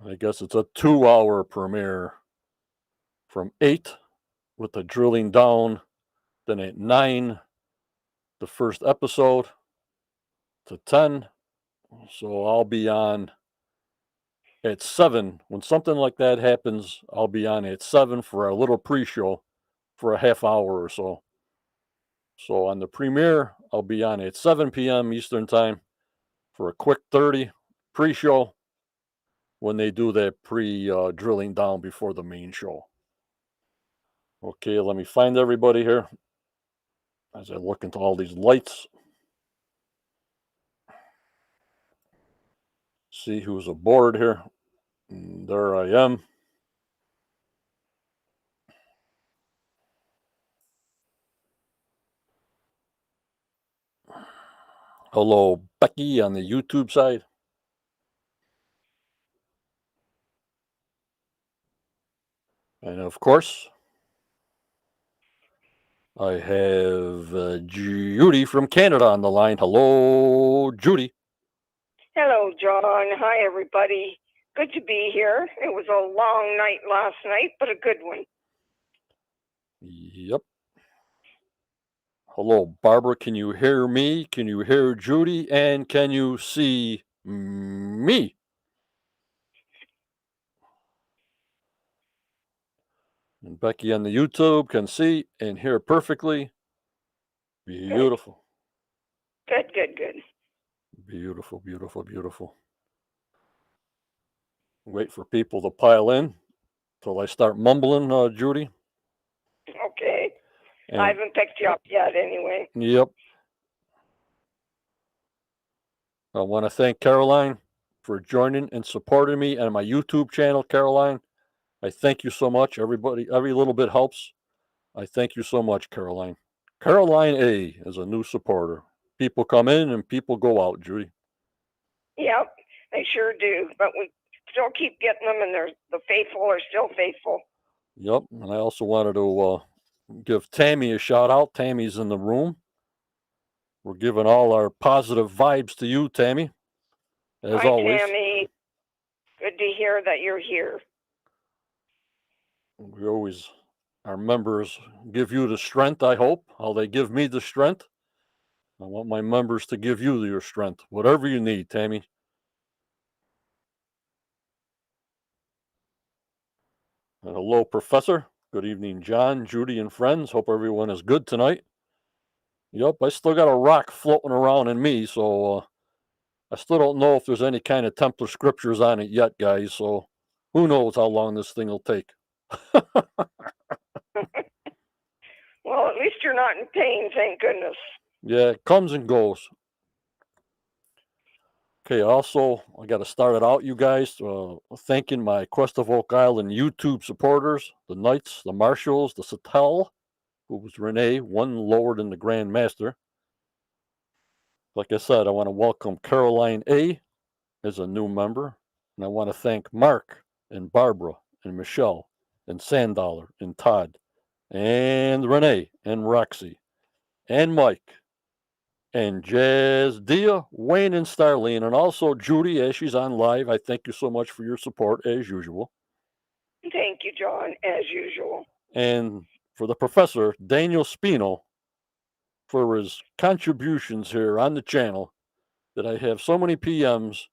I guess it's a 2-hour premiere from 8 with the drilling down, then at 9, the first episode to 10. So I'll be on at 7. When something like that happens, I'll be on at 7 for a little pre-show for a half hour or so. So on the premiere, I'll be on at 7 p.m. Eastern Time for a quick 30 pre-show when they do that drilling down before the main show. Okay, let me find everybody here as I look into all these lights. See who's aboard here. And there I am. Hello, Becky on the YouTube side. And of course, I have Judy from Canada on the line. Hello, Judy. Hello, John. Hi, everybody. Good to be here. It was a long night last night, but a good one. Yep. Hello, Barbara. Can you hear me? Can you hear Judy? And can you see me? And Becky on the YouTube can see and hear perfectly. Beautiful. Good. Beautiful, beautiful, beautiful. Wait for people to pile in till I start mumbling, Judy. Okay. And, I haven't picked you up yet anyway. Yep. I want to thank Caroline for joining and supporting me on my YouTube channel, Caroline. I thank you so much. Everybody, every little bit helps. I thank you so much, Caroline. Caroline A is a new supporter. People come in and people go out, Judy. Yep, they sure do. But we still keep getting them, and the faithful are still faithful. Yep. And I also wanted to give Tammy a shout out. Tammy's in the room. We're giving all our positive vibes to you, Tammy. As Hi, always. Tammy. Good to hear that you're here. We always, our members give you the strength, I hope. How they give me the strength. I want my members to give you your strength, whatever you need, Tammy. And hello, Professor. Good evening, John, Judy, and friends. Hope everyone is good tonight. Yep, I still got a rock floating around in me, so I still don't know if there's any kind of Templar scriptures on it yet, guys. So who knows how long this thing will take. Well, at least you're not in pain, thank goodness. Yeah, it comes and goes. Okay, also, I got to start it out, you guys, thanking my Quest of Oak Island YouTube supporters, the Knights, the Marshals, the Satel, who was Renee, one lower than the Grand Master. Like I said, I want to welcome Caroline A as a new member, and I want to thank Mark and Barbara and Michelle and Sandollar and Todd and Renee and Roxy and Mike and Jazz, Dia, Wayne, and Starlene, and also Judy as she's on live. I thank you so much for your support as usual. Thank you, John, as usual. And for the professor, Daniel Spino, for his contributions here on the channel, that I have so many PMs.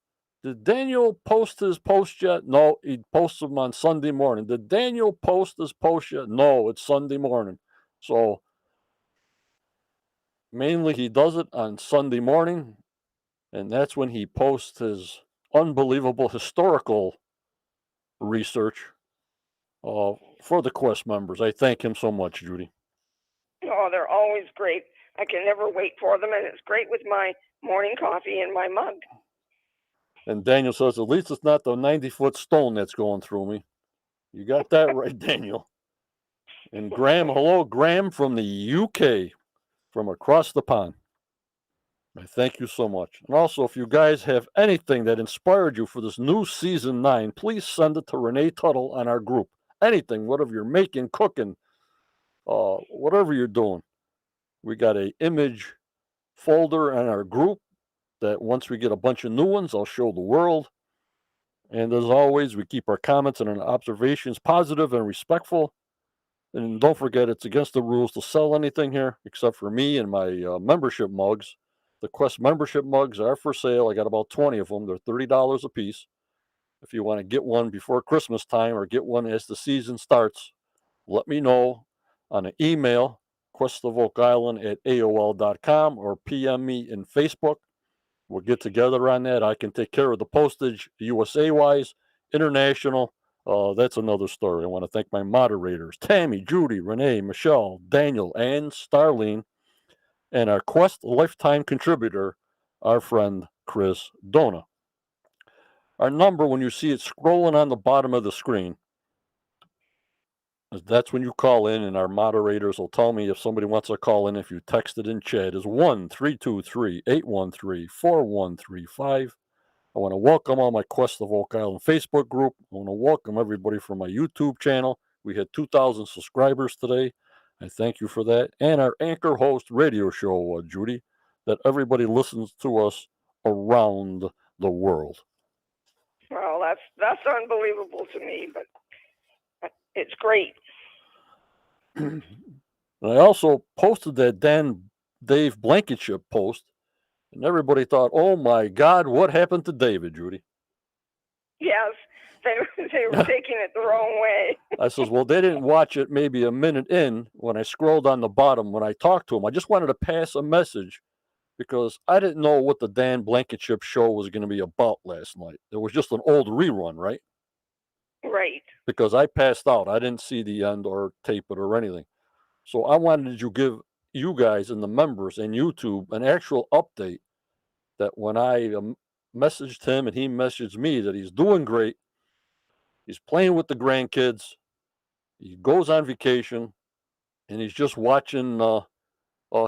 Did Daniel post his post yet? No, he posts them on Sunday morning. Did Daniel post his post yet? No, it's Sunday morning. So mainly he does it on Sunday morning, and that's when he posts his unbelievable historical research for the Quest members. I thank him so much, Judy. Oh, they're always great. I can never wait for them, and it's great with my morning coffee in my mug. And Daniel says, at least it's not the 90-foot stone that's going through me. You got that right, Daniel. And Graham, hello, Graham from the UK, from across the pond. I thank you so much. And also, if you guys have anything that inspired you for this new season 9, please send it to Renee Tuttle on our group. Anything, whatever you're making, cooking, whatever you're doing. We got a image folder in our group that once we get a bunch of new ones, I'll show the world. And as always, we keep our comments and our observations positive and respectful. And don't forget, it's against the rules to sell anything here except for me and my membership mugs. The Quest membership mugs are for sale. I got about 20 of them. They're $30 a piece. If you want to get one before Christmas time or get one as the season starts, let me know on an email, questofOakIsland@AOL.com, or PM me in Facebook. We'll get together on that. I can take care of the postage, USA wise, international. That's another story. I want to thank my moderators, Tammy, Judy, Renee, Michelle, Daniel, and Starlene, and our Quest lifetime contributor, our friend Chris Dona. Our number, when you see it scrolling on the bottom of the screen, that's when you call in, and our moderators will tell me if somebody wants to call in. If you text it in chat, is 1-323-813-4135. I want to welcome all my Quest of Oak Island Facebook group. I want to welcome everybody from my YouTube channel. We had 2,000 subscribers today. I thank you for that. And our Anchor Host radio show, Judy, that everybody listens to us around the world. Well, that's unbelievable to me, but it's great. And I also posted that Dave Blankenship post, and everybody thought, "Oh my God, what happened to David, Judy?" Yes, they were taking it the wrong way. I says, "Well, they didn't watch it maybe a minute in when I scrolled on the bottom when I talked to him. I just wanted to pass a message because I didn't know what the Dan Blankenship show was going to be about last night. It was just an old rerun, right? Right. Because I passed out. I didn't see the end or tape it or anything. So I wanted to give you guys and the members and YouTube an actual update that when I messaged him and he messaged me that he's doing great. He's playing with the grandkids. He goes on vacation, and he's just watching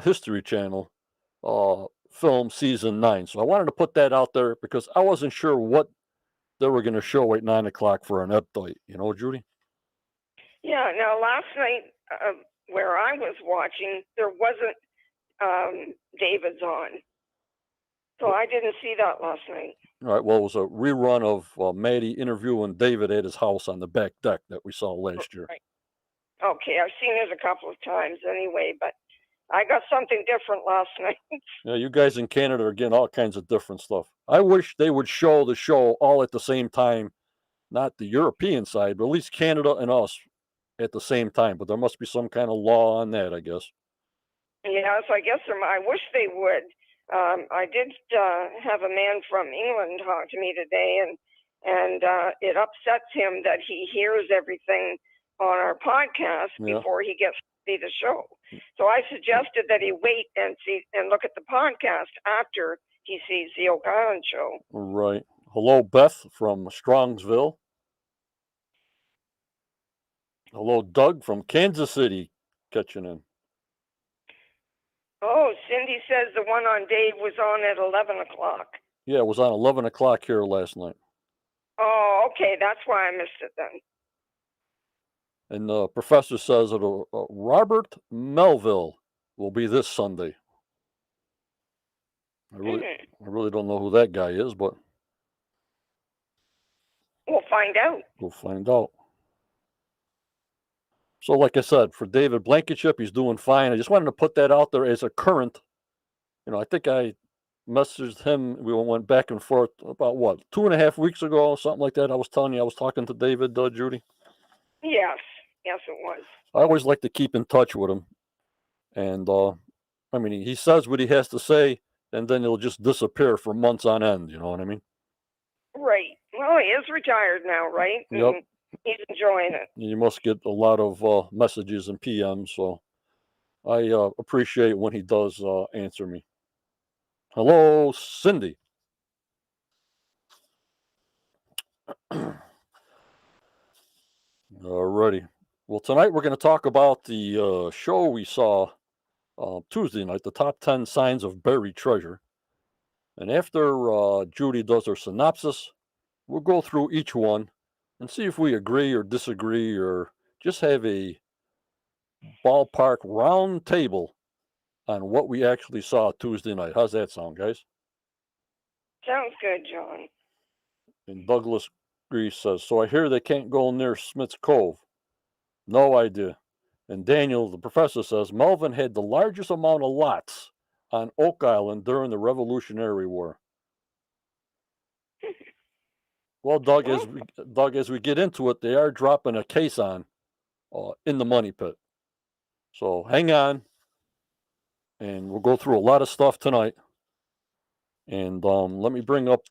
History Channel film season 9. So I wanted to put that out there because I wasn't sure what they were going to show at 9 o'clock for an update. You know, Judy? Yeah. Now, last night, where I was watching, there wasn't David's on. So I didn't see that last night. All right. Well, it was a rerun of Maddie interviewing David at his house on the back deck that we saw last year. Right. Okay. I've seen it a couple of times anyway, but I got something different last night. Yeah, you guys in Canada are getting all kinds of different stuff. I wish they would show the show all at the same time, not the European side, but at least Canada and us at the same time. But there must be some kind of law on that, I guess. Yes, I guess I wish they would. I did have a man from England talk to me today, and it upsets him that he hears everything on our podcast before he gets to see the show. So I suggested that he wait and look at the podcast after he sees the Oak Island show. Right. Hello, Beth from Strongsville. Hello, Doug from Kansas City, catching in. Oh, Cindy says the one on Dave was on at 11 o'clock. Yeah, it was on 11 o'clock here last night. Oh, okay. That's why I missed it then. And the professor says that Robert Melville will be this Sunday. I really don't know who that guy is, but we'll find out. We'll find out. So, like I said, for David Blankenship, he's doing fine. I just wanted to put that out there as a current. You know, I think I messaged him. We went back and forth about 2.5 weeks ago, something like that. I was telling you I was talking to David, Judy. Yes, it was. I always like to keep in touch with him, and I mean, he says what he has to say, and then he'll just disappear for months on end. You know what I mean? Right. Well, he is retired now, right? Yep. And he's enjoying it. You must get a lot of messages and PMs, so I appreciate when he does answer me. Hello, Cindy. Alrighty. Well, tonight we're going to talk about the show we saw Tuesday night, the top 10 signs of buried treasure. And after Judy does her synopsis, we'll go through each one and see if we agree or disagree or just have a ballpark round table on what we actually saw Tuesday night. How's that sound, guys? Sounds good, John. And Douglas Grease says, so I hear they can't go near Smith's Cove. No idea. And Daniel, the professor, says Melvin had the largest amount of lots on Oak Island during the Revolutionary War. Well, Doug, as we get into it, they are dropping a case on in the money pit. So hang on, and we'll go through a lot of stuff tonight. And let me bring up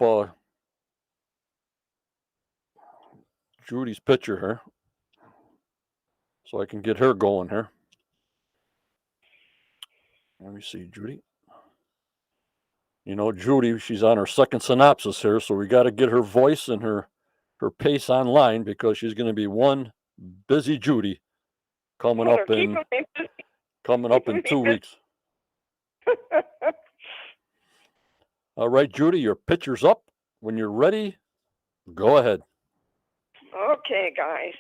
Judy's picture here, so I can get her going here. Let me see, Judy. You know, Judy, she's on her second synopsis here, so we got to get her voice and her pace online because she's going to be one busy Judy coming up in 2 weeks. All right, Judy, your picture's up. When you're ready, go ahead. Okay, guys.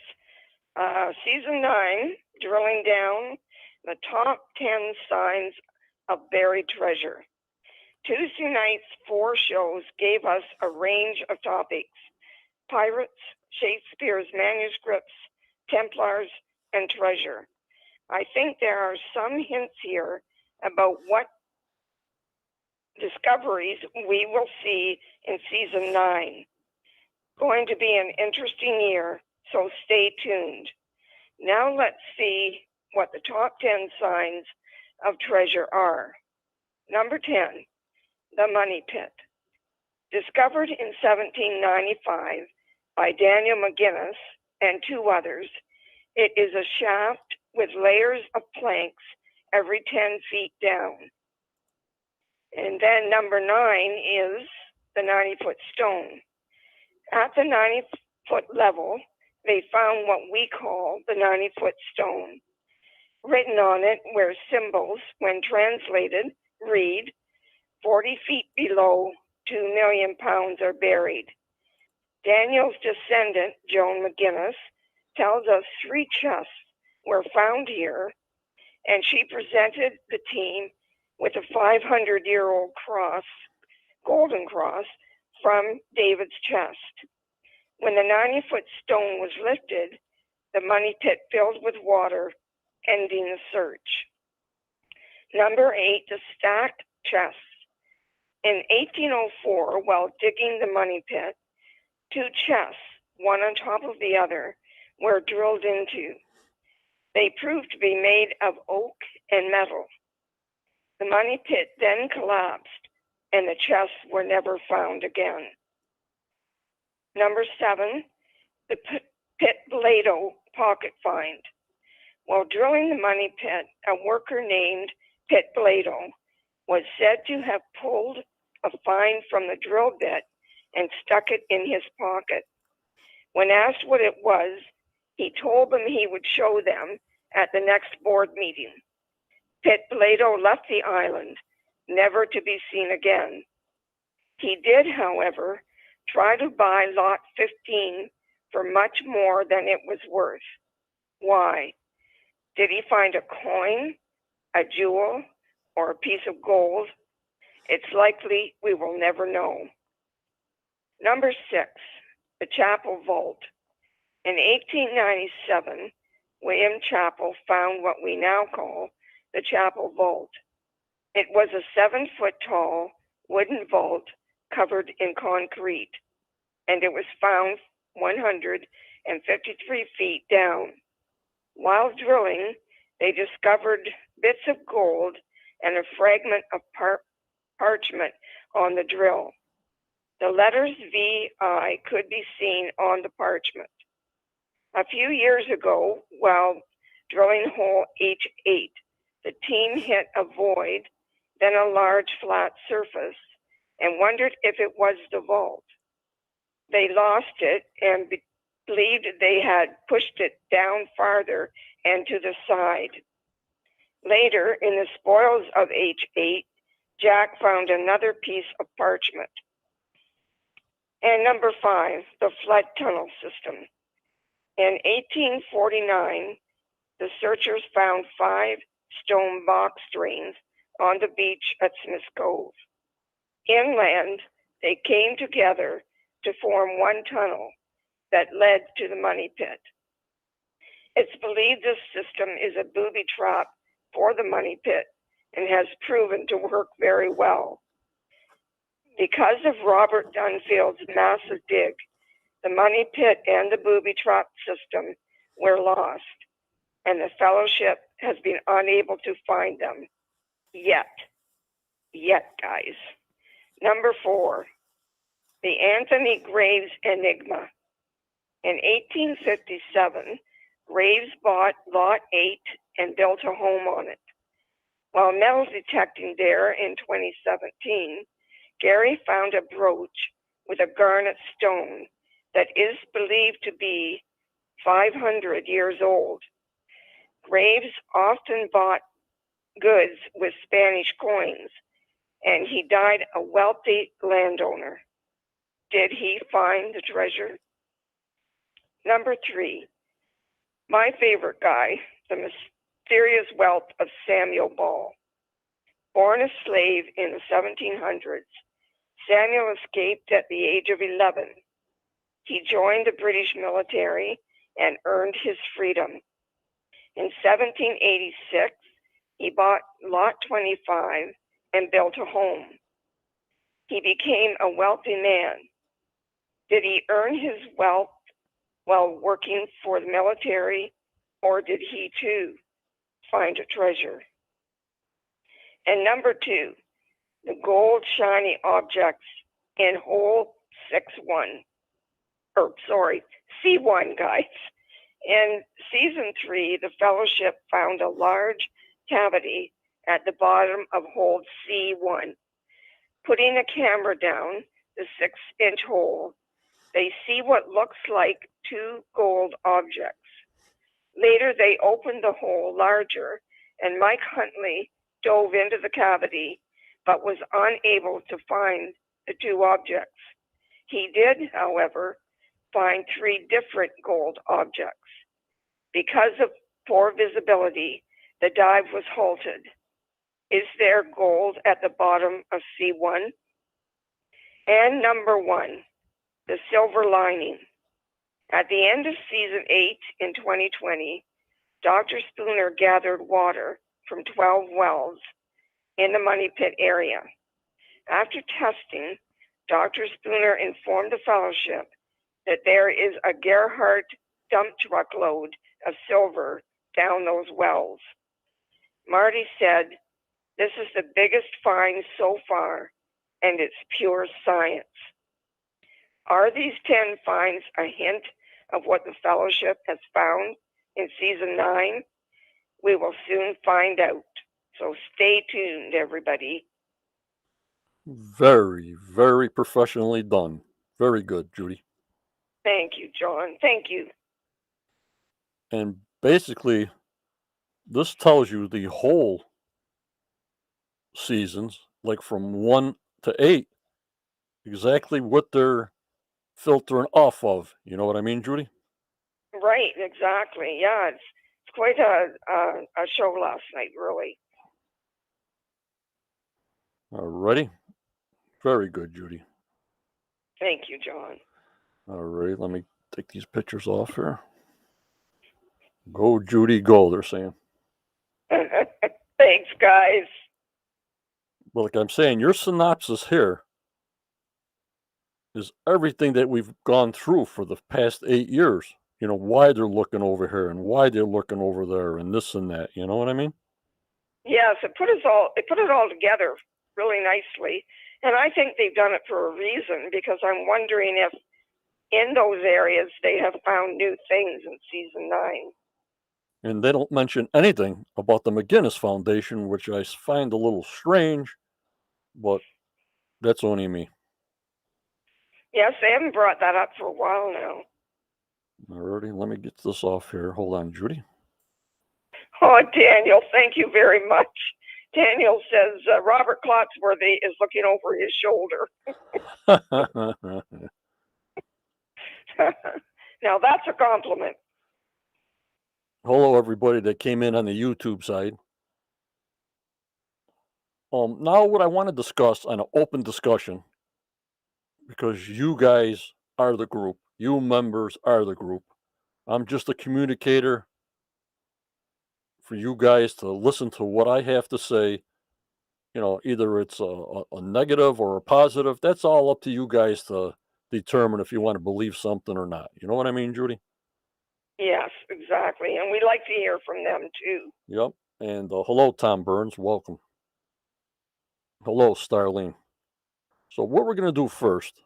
Season 9, drilling down the top 10 signs of buried treasure. Tuesday night's 4 shows gave us a range of topics: pirates, Shakespeare's manuscripts, Templars, and treasure. I think there are some hints here about what discoveries we will see in season 9. Going to be an interesting year, so stay tuned. Now let's see what the top 10 signs of treasure are. Number 10, the money pit. Discovered in 1795 by Daniel McGinnis and 2 others, it is a shaft with layers of planks every 10 feet down. And then number 9 is the 90-foot stone. At the 90-foot level, they found what we call the 90-foot stone. Written on it were symbols, when translated, read, 40 feet below, 2 million pounds are buried. Daniel's descendant, Joan McGinnis, tells us 3 chests were found here, and she presented the team with a 500-year-old cross, golden cross, from David's chest. When the 90-foot stone was lifted, the money pit filled with water, ending the search. Number 8, the stacked chests. In 1804, while digging the money pit, 2 chests, one on top of the other, were drilled into. They proved to be made of oak and metal. The money pit then collapsed, and the chests were never found again. Number 7, the Pit Blado pocket find. While drilling the money pit, a worker named Pit Blado was said to have pulled a find from the drill bit and stuck it in his pocket. When asked what it was, he told them he would show them at the next board meeting. Pit Blado left the island, never to be seen again. He did, however, try to buy lot 15 for much more than it was worth. Why? Did he find a coin, a jewel, or a piece of gold? It's likely we will never know. Number 6, the chapel vault. In 1897, William Chappell found what we now call the chapel vault. It was a 7-foot tall wooden vault covered in concrete, and it was found 153 feet down. While drilling, they discovered bits of gold and a fragment of parchment on the drill. The letters VI could be seen on the parchment. A few years ago, while drilling hole H8, the team hit a void, then a large flat surface, and wondered if it was the vault. They lost it and believed they had pushed it down farther and to the side. Later, in the spoils of H8, Jack found another piece of parchment. And number 5, the flood tunnel system. In 1849, the searchers found 5 stone box drains on the beach at Smith's Cove. Inland, they came together to form one tunnel, that led to the money pit. It's believed this system is a booby trap for the money pit and has proven to work very well. Because of Robert Dunfield's massive dig, the money pit and the booby trap system were lost, and the fellowship has been unable to find them yet. Yet, guys. Number 4, the Anthony Graves enigma. In 1857, Graves bought Lot 8 and built a home on it. While metal detecting there in 2017, Gary found a brooch with a garnet stone that is believed to be 500 years old. Graves often bought goods with Spanish coins, and he died a wealthy landowner. Did he find the treasure? Number 3, my favorite guy, the mysterious wealth of Samuel Ball. Born a slave in the 1700s, Samuel escaped at the age of 11. He joined the British military and earned his freedom. In 1786, he bought Lot 25 and built a home. He became a wealthy man. Did he earn his wealth while working for the military, or did he too find a treasure? And number 2, the gold shiny objects in hole C1, guys. In season 3, the fellowship found a large cavity at the bottom of hole C1. Putting a camera down the 6-inch hole, they see what looks like 2 gold objects. Later, they opened the hole larger, and Mike Huntley dove into the cavity, but was unable to find the 2 objects. He did, however, find 3 different gold objects. Because of poor visibility, the dive was halted. Is there gold at the bottom of C1? And number 1, the silver lining. At the end of season 8 in 2020, Dr. Spooner gathered water from 12 wells in the money pit area. After testing, Dr. Spooner informed the fellowship that there is a Gerhardt dump truck load of silver down those wells. Marty said, "This is the biggest find so far, and it's pure science." Are these 10 finds a hint of what the fellowship has found in season 9? We will soon find out. So stay tuned, everybody. Very, very professionally done. Very good, Judy. Thank you, John. Thank you. And basically, this tells you the whole seasons, like from 1 to 8, exactly what they're filtering off of. You know what I mean, Judy? Right, exactly. Yeah, it's quite a show last night, really. Alrighty. Very good, Judy. Thank you, John. Alright, let me take these pictures off here. Go, Judy, go, they're saying. Thanks, guys. Well, like I'm saying, your synopsis here is everything that we've gone through for the past 8 years. You know, why they're looking over here and why they're looking over there and this and that. You know what I mean? Yes, it put it all together really nicely. And I think they've done it for a reason, because I'm wondering if in those areas they have found new things in season 9. And they don't mention anything about the McGinnis Foundation, which I find a little strange, but that's only me. Yes, they haven't brought that up for a while now. Alrighty, let me get this off here. Hold on, Judy. Oh, Daniel, thank you very much. Daniel says Robert Clotsworthy is looking over his shoulder. Now that's a compliment. Hello, everybody that came in on the YouTube side. Now what I want to discuss on an open discussion, because you guys are the group You members are the group. I'm just a communicator for you guys to listen to what I have to say. Either it's a negative or a positive. That's all up to you guys to determine if you want to believe something or not. You know what I mean, Judy? Yes, exactly. And we like to hear from them too. Yep. And hello, Tom Burns. Welcome. Hello, Starlene. So, what we're going to do first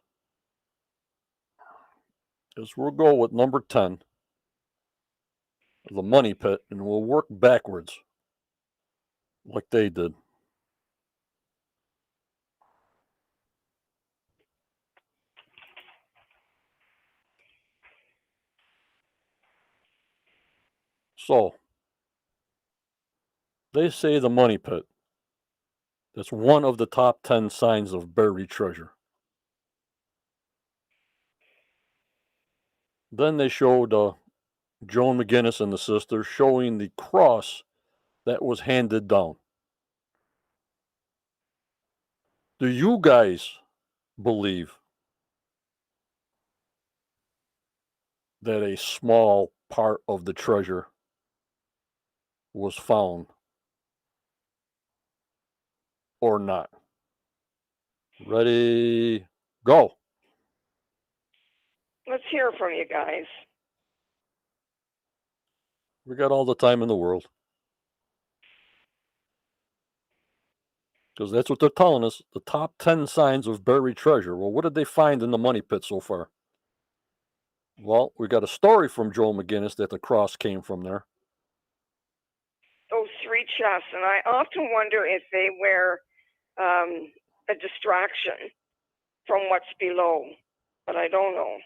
is we'll go with number 10, the money pit, and we'll work backwards like they did. So, they say the money pit. That's one of the top 10 signs of buried treasure. Then they showed Joan McGinnis and the sisters showing the cross that was handed down. Do you guys believe that a small part of the treasure was found or not? Ready, go. Let's hear from you guys. We got all the time in the world. Because that's what they're telling us. The top 10 signs of buried treasure. Well, what did they find in the money pit so far? Well, we got a story from Joel McGinnis that the cross came from there. Those three chests, and I often wonder if they were a distraction from what's below, but I don't know.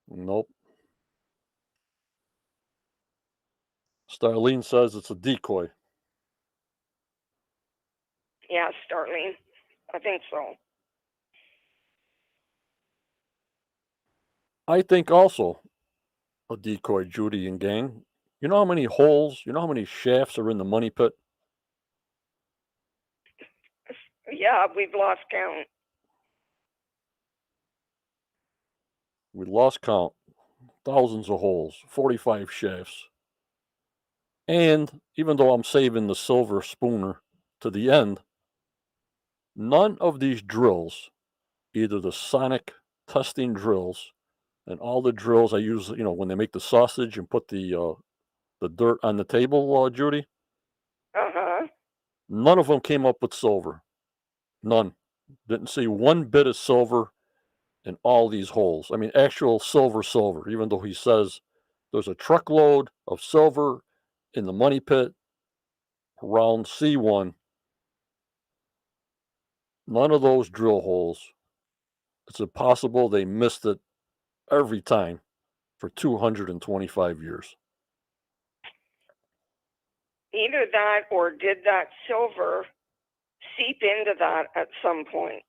Nope. Starlene says it's a decoy. Yeah, Starlene, I think so. I think also a decoy, Judy and gang. You know how many holes, you know how many shafts are in the money pit? Yeah, we've lost count. We lost count. Thousands of holes, 45 shafts. And even though I'm saving the silver spooner to the end, none of these drills, either the sonic testing drills and all the drills I use, when they make the sausage and put the dirt on the table, Judy, Uh-huh. none of them came up with silver. None. Didn't see one bit of silver in all these holes. I mean, actual silver, even though he says there's a truckload of silver in the money pit around C1. None of those drill holes. It's impossible they missed it every time for 225 years. Either that or did that silver seep into that at some point?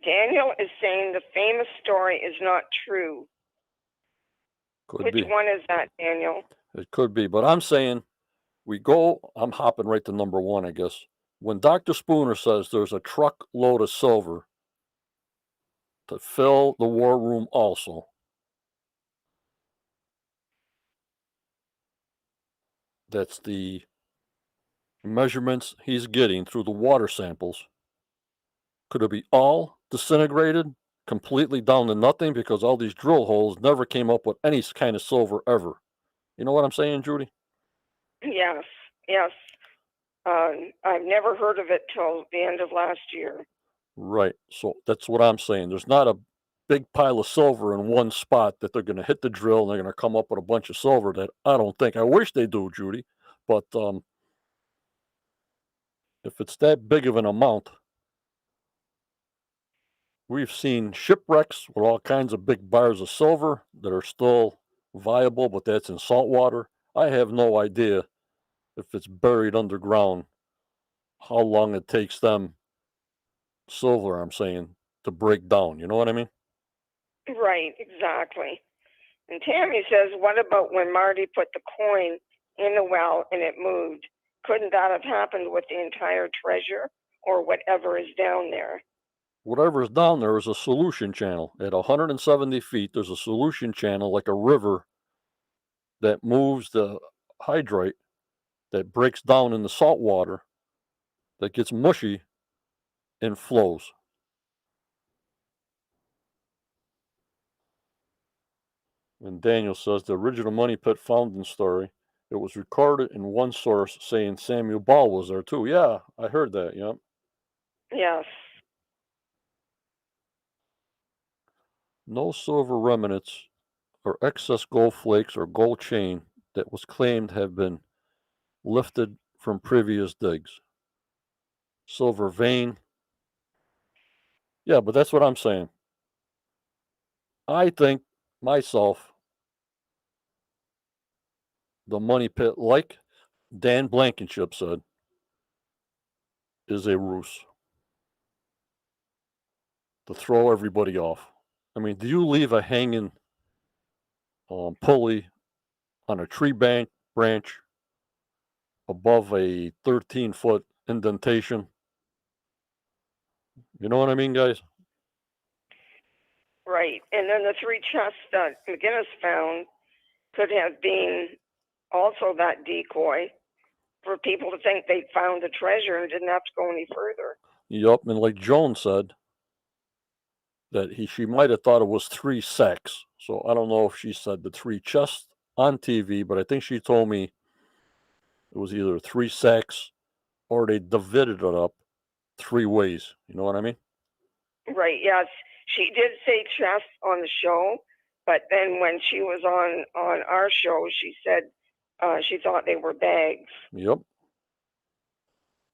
Daniel is saying the famous story is not true. Could Which be. one is that, Daniel? It could be. But I'm saying I'm hopping right to number one, I guess. When Dr. Spooner says there's a truckload of silver to fill the war room also, that's the measurements he's getting through the water samples. Could it be all disintegrated completely down to nothing because all these drill holes never came up with any kind of silver ever? You know what I'm saying, Judy? Yes, yes. I've never heard of it till the end of last year. Right. So that's what I'm saying. There's not a big pile of silver in one spot that they're going to hit the drill and they're going to come up with a bunch of silver that I don't think. I wish they do, Judy. But if it's that big of an amount, we've seen shipwrecks with all kinds of big bars of silver that are still viable, but that's in salt water. I have no idea if it's buried underground, how long it takes them, silver, I'm saying, to break down. You know what I mean? Right, exactly. And Tammy says, what about when Marty put the coin in the well and it moved? Couldn't that have happened with the entire treasure? or whatever is down there. Whatever is down there is a solution channel. At 170 feet, there's a solution channel like a river that moves the hydrate that breaks down in the salt water that gets mushy and flows. And Daniel says the original money pit fountain story, it was recorded in one source saying Samuel Ball was there too. Yeah, I heard that. Yep. Yes. No silver remnants or excess gold flakes or gold chain that was claimed have been lifted from previous digs. Silver vein. Yeah, but that's what I'm saying. I think myself, the money pit, like Dan Blankenship said, is a ruse to throw everybody off. I mean, do you leave a hanging pulley on a tree branch above a 13-foot indentation? You know what I mean, guys? Right. And then the three chests that McGinnis found could have been also that decoy for people to think they found the treasure and didn't have to go any further. Yup, and like Joan said, that she might have thought it was 3 sacks. So I don't know if she said the 3 chests on TV, but I think she told me it was either 3 sacks or they divided it up 3 ways. You know what I mean? Right. Yes. She did say chest on the show, but then when she was on our show, she said she thought they were bags. Yep.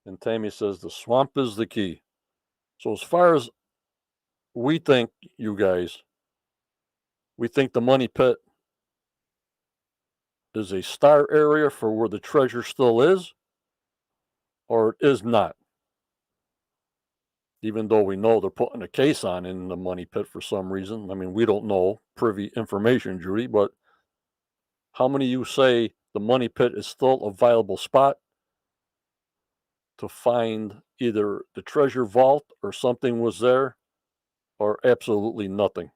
And Tammy says the swamp is the key. So as far as we think, you guys, we think the money pit is a star area for where the treasure still is, or it is not. Even though we know they're putting a case on in the money pit for some reason. I mean, we don't know privy information, Judy, but how many of you say the money pit is still a viable spot to find either the treasure vault or something was there, or absolutely nothing?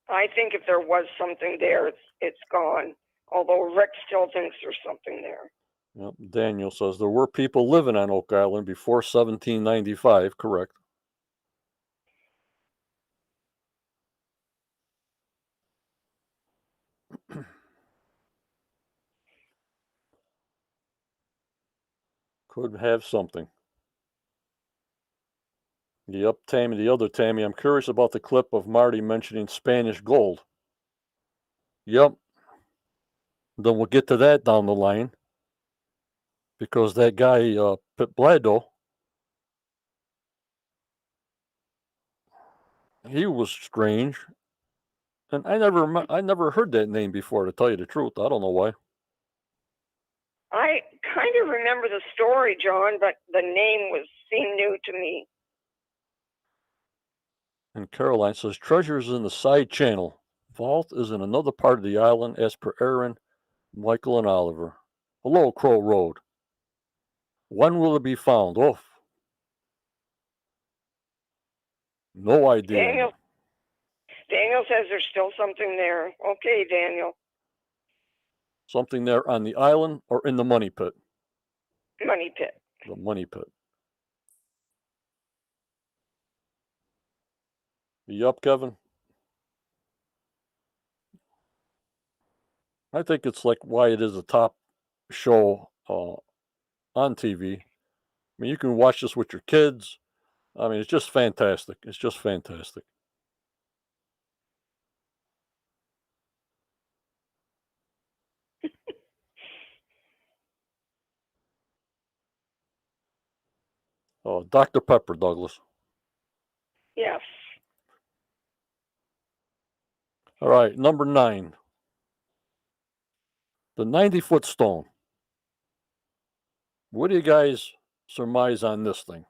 I think if there was something there, it's gone. Although Rick still thinks there's something there. Yep. Daniel says there were people living on Oak Island before 1795, correct. Could have something. Yep, Tammy, the other Tammy, I'm curious about the clip of Marty mentioning Spanish gold. Yep, then we'll get to that down the line because that guy, Pip Blado, he was strange. And I never heard that name before, to tell you the truth. I don't know why. I kind of remember the story, John, but the name seemed new to me. And Caroline says treasure is in the side channel. Vault is in another part of the island, as per Aaron, Michael, and Oliver. Hello, Crow Road. When will it be found? Oh, no idea. Daniel says there's still something there. Okay, Daniel. Something there on the island or in the money pit? Money pit. The money pit. You up, Kevin? I think it's like why it is a top show on TV. I mean, you can watch this with your kids. I mean, it's just fantastic. It's just fantastic. Dr. Pepper, Douglas. Yes. All right, number 9. The 90-foot stone. What do you guys surmise on this thing?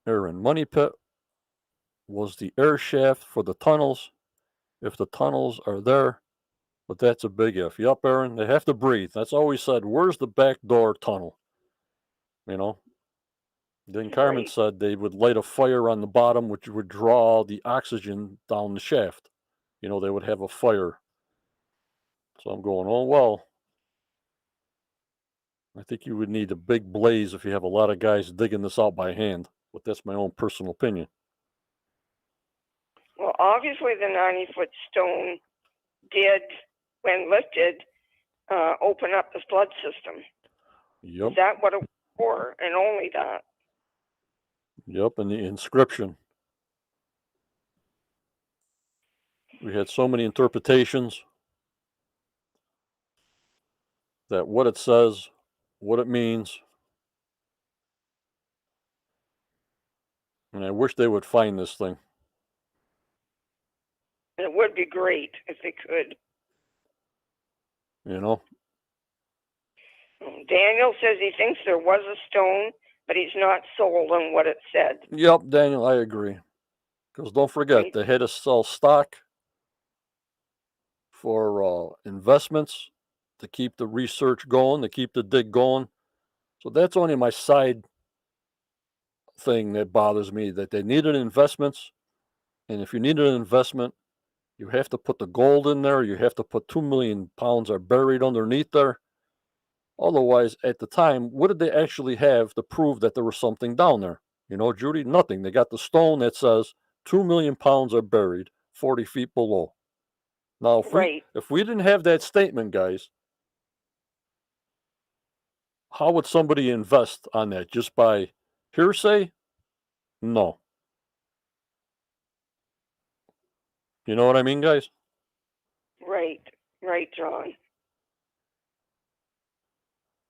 Aaron, money pit was the air shaft for the tunnels. If the tunnels are there, But that's a big if. Yep, Aaron, they have to breathe. That's all we said. Where's the back door tunnel? You know? Then Carmen Right. said they would light a fire on the bottom, which would draw the oxygen down the shaft. You know, they would have a fire. So I'm going, oh, well, I think you would need a big blaze if you have a lot of guys digging this out by hand. But that's my own personal opinion. Well, obviously the 90-foot stone did, when lifted, open up the flood system. Yep. Is that what it was for? And only that? Yep, and the inscription. We had so many interpretations that what it says, what it means, and I wish they would find this thing. And it would be great if they could. You know? Daniel says he thinks there was a stone, but he's not sold on what it said. Yep, Daniel, I agree. Because don't forget, Right. they had to sell stock for investments to keep the research going, to keep the dig going. So that's only my side thing that bothers me, that they needed investments. And if you need an investment, you have to put the gold in there. You have to put 2 million pounds are buried underneath there. Otherwise, at the time, what did they actually have to prove that there was something down there? You know, Judy, nothing. They got the stone that says 2 million pounds are buried 40 feet below. Now, Right. if we didn't have that statement, guys, how would somebody invest on that? Just by hearsay? No. You know what I mean, guys? Right. Right, John.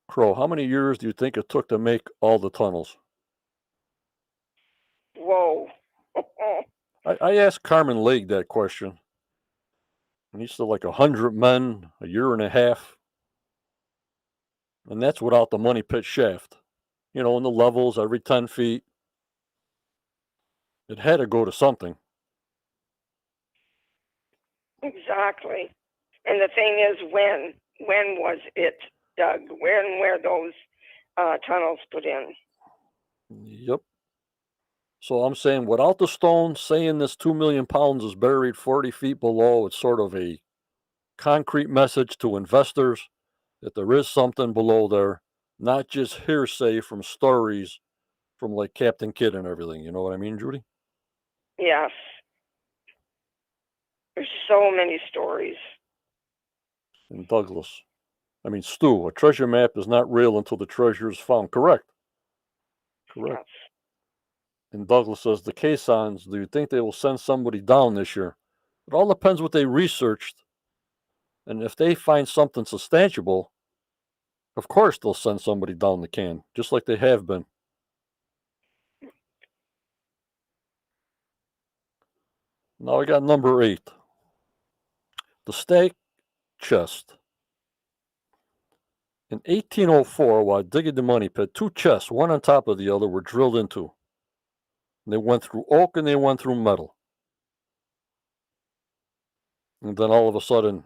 Crow, how many years do you think it took to make all the tunnels? Whoa. I asked Carmen Lake that question. And he said like 100 men, a year and a half. And that's without the money pit shaft. You know, in the levels every 10 feet. It had to go to something. Exactly. And the thing is, when was it dug? When were those tunnels put in? Yep. So I'm saying without the stone, saying this 2 million pounds is buried 40 feet below, it's sort of a concrete message to investors that there is something below there, not just hearsay from stories from like Captain Kidd and everything. You know what I mean, Judy? Yes. There's so many stories. And Douglas. I mean, Stu, a treasure map is not real until the treasure is found. Correct. Correct. Yes. And Douglas says, the caissons, do you think they will send somebody down this year? It all depends what they researched. And if they find something substantiable, of course they'll send somebody down the can, just like they have been. Now I got number 8. The stake chest. In 1804, while digging the money pit, 2 chests, one on top of the other, were drilled into. They went through oak and they went through metal. And then all of a sudden,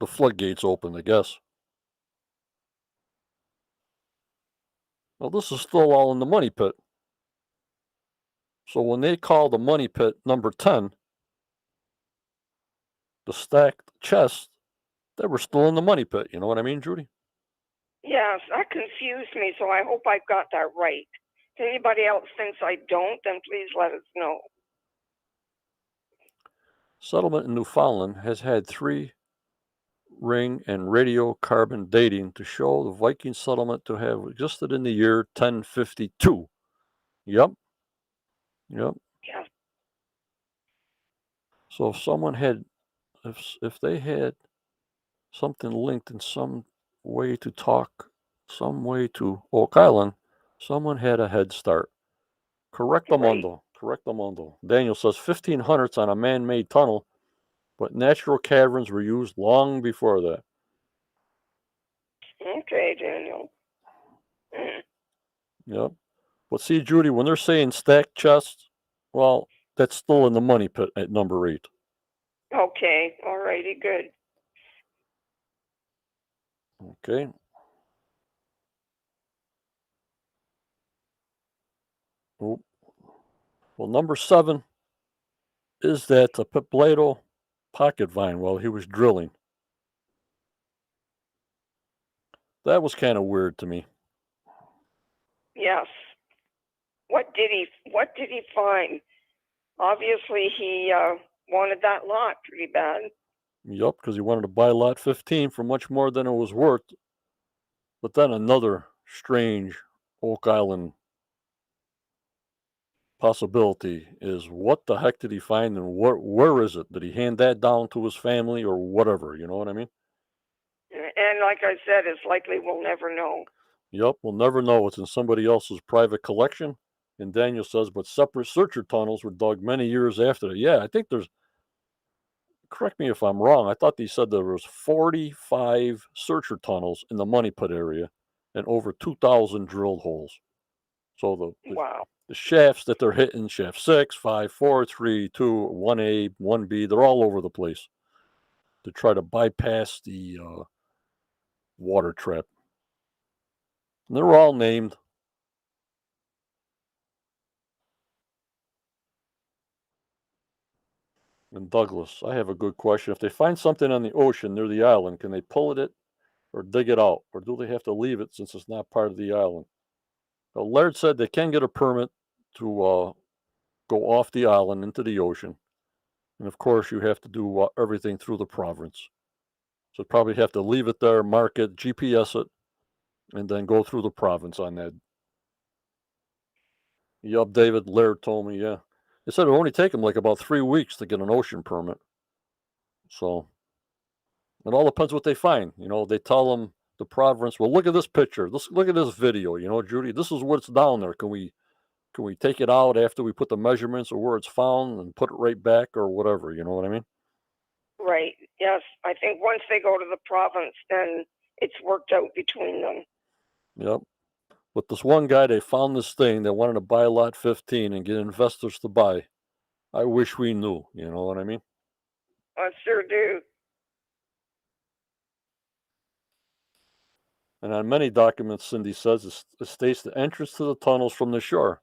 the floodgates opened, I guess. Well, this is still all in the money pit. So when they call the money pit number 10, the stacked chests, they were still in the money pit. You know what I mean, Judy? Yes, that confused me, so I hope I got that right. If anybody else thinks I don't, then please let us know. Settlement in Newfoundland has had 3 ring and radiocarbon dating to show the Viking settlement to have existed in the year 1052. Yep. Yep. Yes. So if someone had, if they had something linked in some way to talk, some way to Oak Island, someone had a head start. Correctamundo. Correctamundo. Daniel says 1500s on a man-made tunnel, but natural caverns were used long before that. Okay, Daniel. Yep. But see, Judy, when they're saying stacked chests, well, that's still in the money pit at number 8. Okay, all righty, good. Okay. Oh, well, number 7 is that a Pipleto pocket vine while he was drilling. That was kind of weird to me. Yes. What did he find? Obviously, he wanted that lot pretty bad. Yup, because he wanted to buy lot 15 for much more than it was worth. But then another strange Oak Island possibility is what the heck did he find and where is it? Did he hand that down to his family or whatever? You know what I mean? And like I said, it's likely we'll never know. Yup, we'll never know. It's in somebody else's private collection. And Daniel says, but separate searcher tunnels were dug many years after that. Yeah, I think there's, correct me if I'm wrong, I thought they said there was 45 searcher tunnels in the Money Pit area and over 2,000 drilled holes. So Wow. the shafts that they're hitting, shaft 6, 5, 4, 3, 2, 1A, 1B, they're all over the place to try to bypass the water trap. And they're all named. And Douglas, I have a good question. If they find something on the ocean near the island, can they pull it or dig it out? Or do they have to leave it since it's not part of the island? Well, Laird said they can get a permit to go off the island into the ocean. And of course, you have to do everything through the province. So probably have to leave it there, mark it, GPS it, and then go through the province on that. Yup, David Laird told me, yeah. They said it would only take them like about 3 weeks to get an ocean permit. So it all depends what they find. You know, they tell them the province, well, look at this picture. Look at this video. You know, Judy, this is what's down there. Can we take it out after we put the measurements or where it's found and put it right back or whatever? You know what I mean? Right. Yes. I think once they go to the province, then it's worked out between them. Yep. But this one guy, they found this thing. They wanted to buy lot 15 and get investors to buy. I wish we knew. You know what I mean? I sure do. And on many documents, Cindy says it states the entrance to the tunnels from the shore.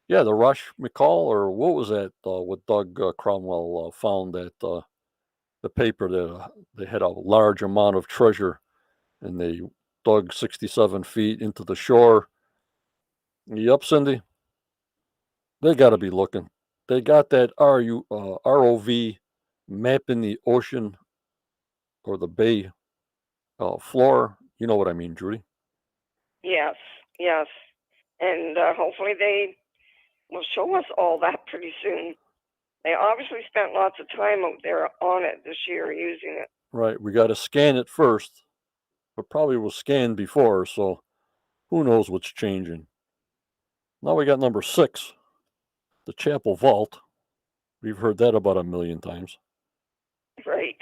Yeah, the Rush McCall, or what was that? What Doug Cromwell found that the paper that they had a large amount of treasure and they dug 67 feet into the shore. Yep, Cindy, they got to be looking. They got that ROV mapping the ocean or the bay floor. You know what I mean, Judy? Yes. Yes. And hopefully they will show us all that pretty soon. They obviously spent lots of time out there on it this year using it. Right. We got to scan it first, but probably was scanned before, so who knows what's changing. Now we got number 6, the chapel vault. We've heard that about a million times. Right.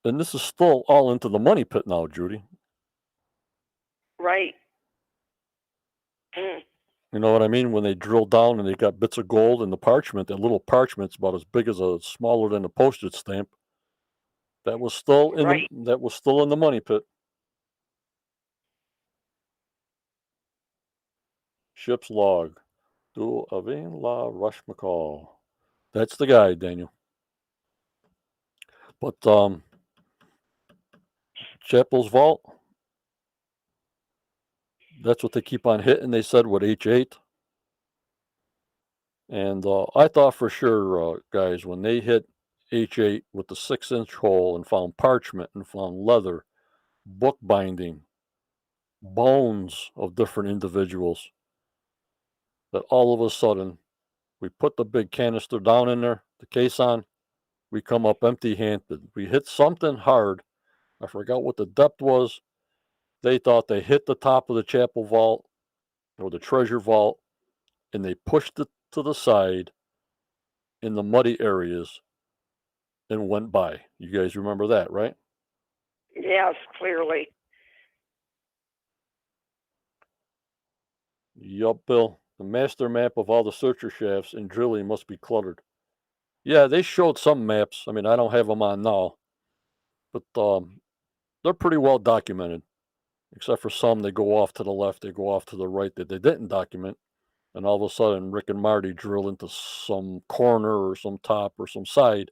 And this is still all into the money pit now, Judy. Right. Mm. You know what I mean? When they drill down and they got bits of gold in the parchment, that little parchment's about as big as smaller than a postage stamp. Right. That was still in the money pit. Ship's log. Duel of La Rush McCall. That's the guy, Daniel. But Chapel's vault, that's what they keep on hitting. They said what H8. And I thought for sure, guys, when they hit H8 with the 6-inch hole and found parchment and found leather, book binding, bones of different individuals, that all of a sudden we put the big canister down in there, the case on, we come up empty handed. We hit something hard. I forgot what the depth was. They thought they hit the top of the chapel vault or the treasure vault and they pushed it to the side in the muddy areas and went by. You guys remember that, right? Yes, clearly. Yup, Bill. The master map of all the searcher shafts in drilling must be cluttered. Yeah, they showed some maps. I mean, I don't have them on now, but they're pretty well documented. Except for some, they go off to the left, they go off to the right that they didn't document, and all of a sudden, Rick and Marty drill into some corner or some top or some side,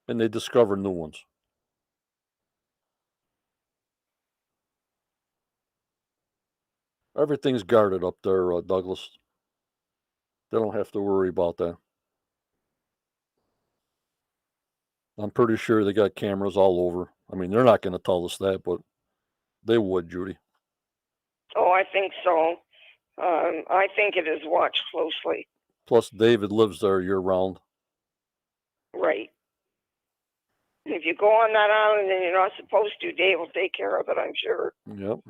and they discover new ones. Everything's guarded up there, Douglas. They don't have to worry about that. I'm pretty sure they got cameras all over. I mean, they're not going to tell us that, but they would, Judy. Oh, I think so. I think it is watched closely. Plus, David lives there year round. Right. If you go on that island and you're not supposed to, Dave will take care of it, I'm sure. Yep.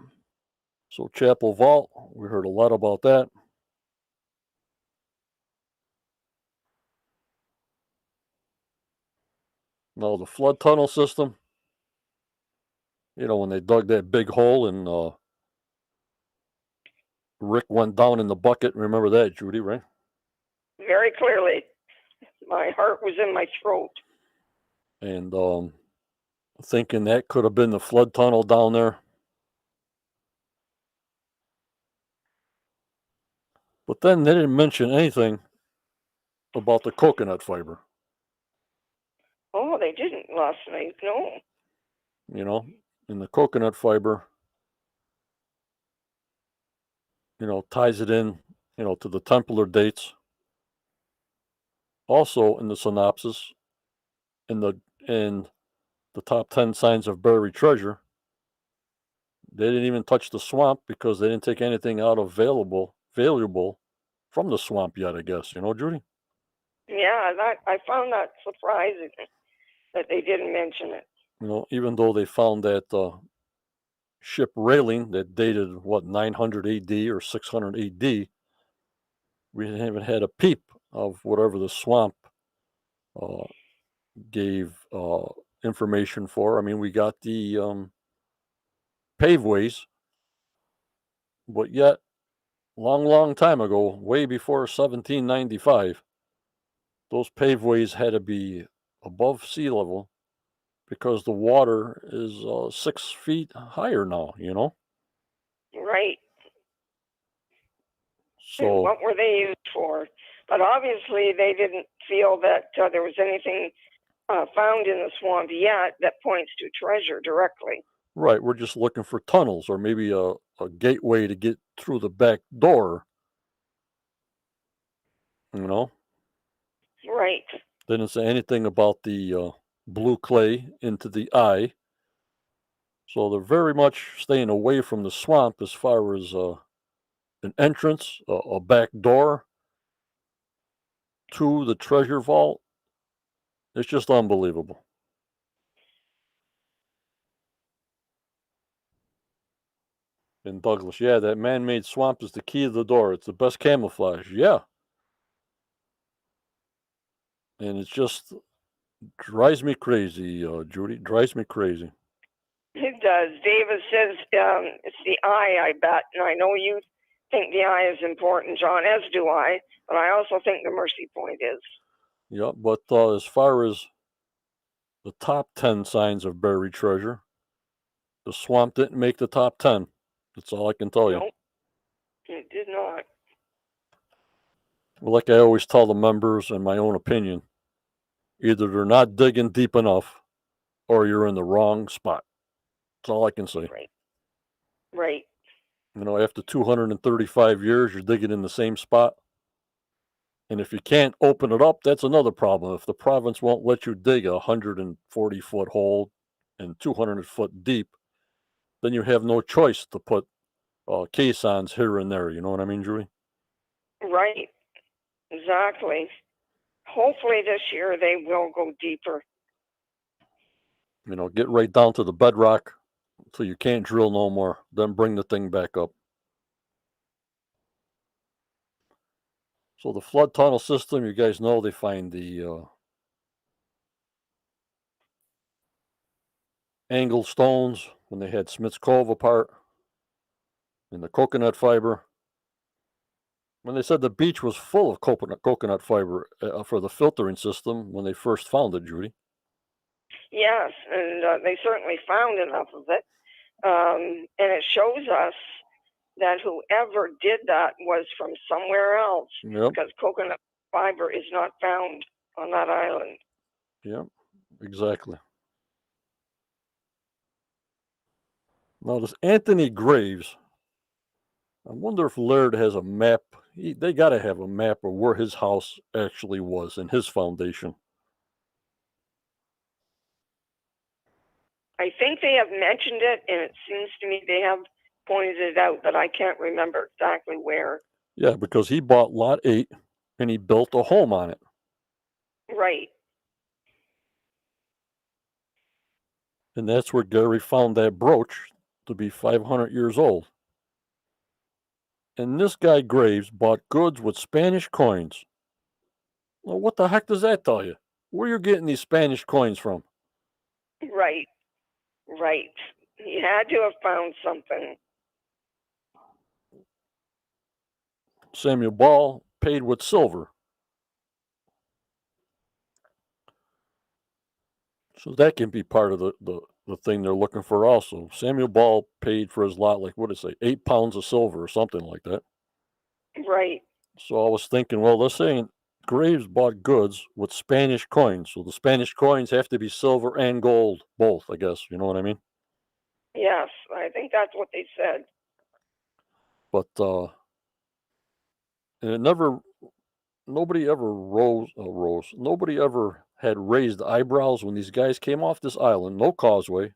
So, Chapel Vault, we heard a lot about that. Now, the flood tunnel system, when they dug that big hole and Rick went down in the bucket. Remember that, Judy, right? Very clearly. My heart was in my throat. And thinking that could have been the flood tunnel down there. But then they didn't mention anything about the coconut fiber. Oh, they didn't last night, no. And the coconut fiber, ties it in, to the Templar dates. Also in the synopsis, in the top 10 signs of buried treasure, they didn't even touch the swamp because they didn't take anything out of valuable from the swamp yet, I guess. Judy? Yeah, I found that surprising that they didn't mention it. Even though they found that ship railing that dated, 900 AD or 600 AD, we haven't had a peep of whatever the swamp uh, gave information for. I mean, we got the paveways, but yet, long, long time ago, way before 1795, those paveways had to be above sea level because the water is 6 feet higher now. Right. And So, what were they used for? But obviously, they didn't feel that there was anything found in the swamp yet that points to treasure directly. right, we're just looking for tunnels or maybe a gateway to get through the back door, you know? Right. They didn't say anything about the blue clay into the eye. So they're very much staying away from the swamp as far as an entrance, a back door to the treasure vault. It's just unbelievable. In Douglas, yeah, that man made swamp is the key to the door. It's the best camouflage. Yeah. And it just drives me crazy, Judy. Drives me crazy. It does. Davis says it's the eye, I bet. And I know you think the eye is important, John, as do I. But I also think the mercy point is. Yeah, but as far as the top 10 signs of buried treasure, the swamp didn't make the top 10. That's all I can tell you. No, it did not. Well, like I always tell the members, in my own opinion, either they're not digging deep enough or you're in the wrong spot. That's all I can say. Right. Right. After 235 years, you're digging in the same spot. And if you can't open it up, that's another problem. If the province won't let you dig a 140-foot hole and 200-foot deep, then you have no choice to put caissons here and there. You know what I mean, Julie? Right. Exactly. Hopefully this year they will go deeper. Get right down to the bedrock until you can't drill no more. Then bring the thing back up. So the flood tunnel system, you guys know they find the angled stones when they had Smith's Cove apart and the coconut fiber. When they said the beach was full of coconut fiber for the filtering system when they first found it, Judy. Yes, and they certainly found enough of it. And it shows us that whoever did that was from somewhere else, Yep, because coconut fiber is not found on that island. yep, exactly. Now this Anthony Graves, I wonder if Laird has a map. They got to have a map of where his house actually was and his foundation. I think they have mentioned it, and it seems to me they have pointed it out, but I can't remember exactly where. Yeah, because he bought lot 8 and he built a home on it. Right. And that's where Gary found that brooch to be 500 years old. And this guy Graves bought goods with Spanish coins. Well, what the heck does that tell you? Where you getting these Spanish coins from? Right. Right. He had to have found something. Samuel Ball paid with silver. So that can be part of the thing they're looking for also. Samuel Ball paid for his lot, like what did it say, 8 pounds of silver or something like that. Right. So I was thinking, well, they're saying Graves bought goods with Spanish coins. So the Spanish coins have to be silver and gold, both, I guess. You know what I mean? Yes, I think that's what they said. But and it never, nobody ever nobody ever had raised eyebrows when these guys came off this island, no causeway.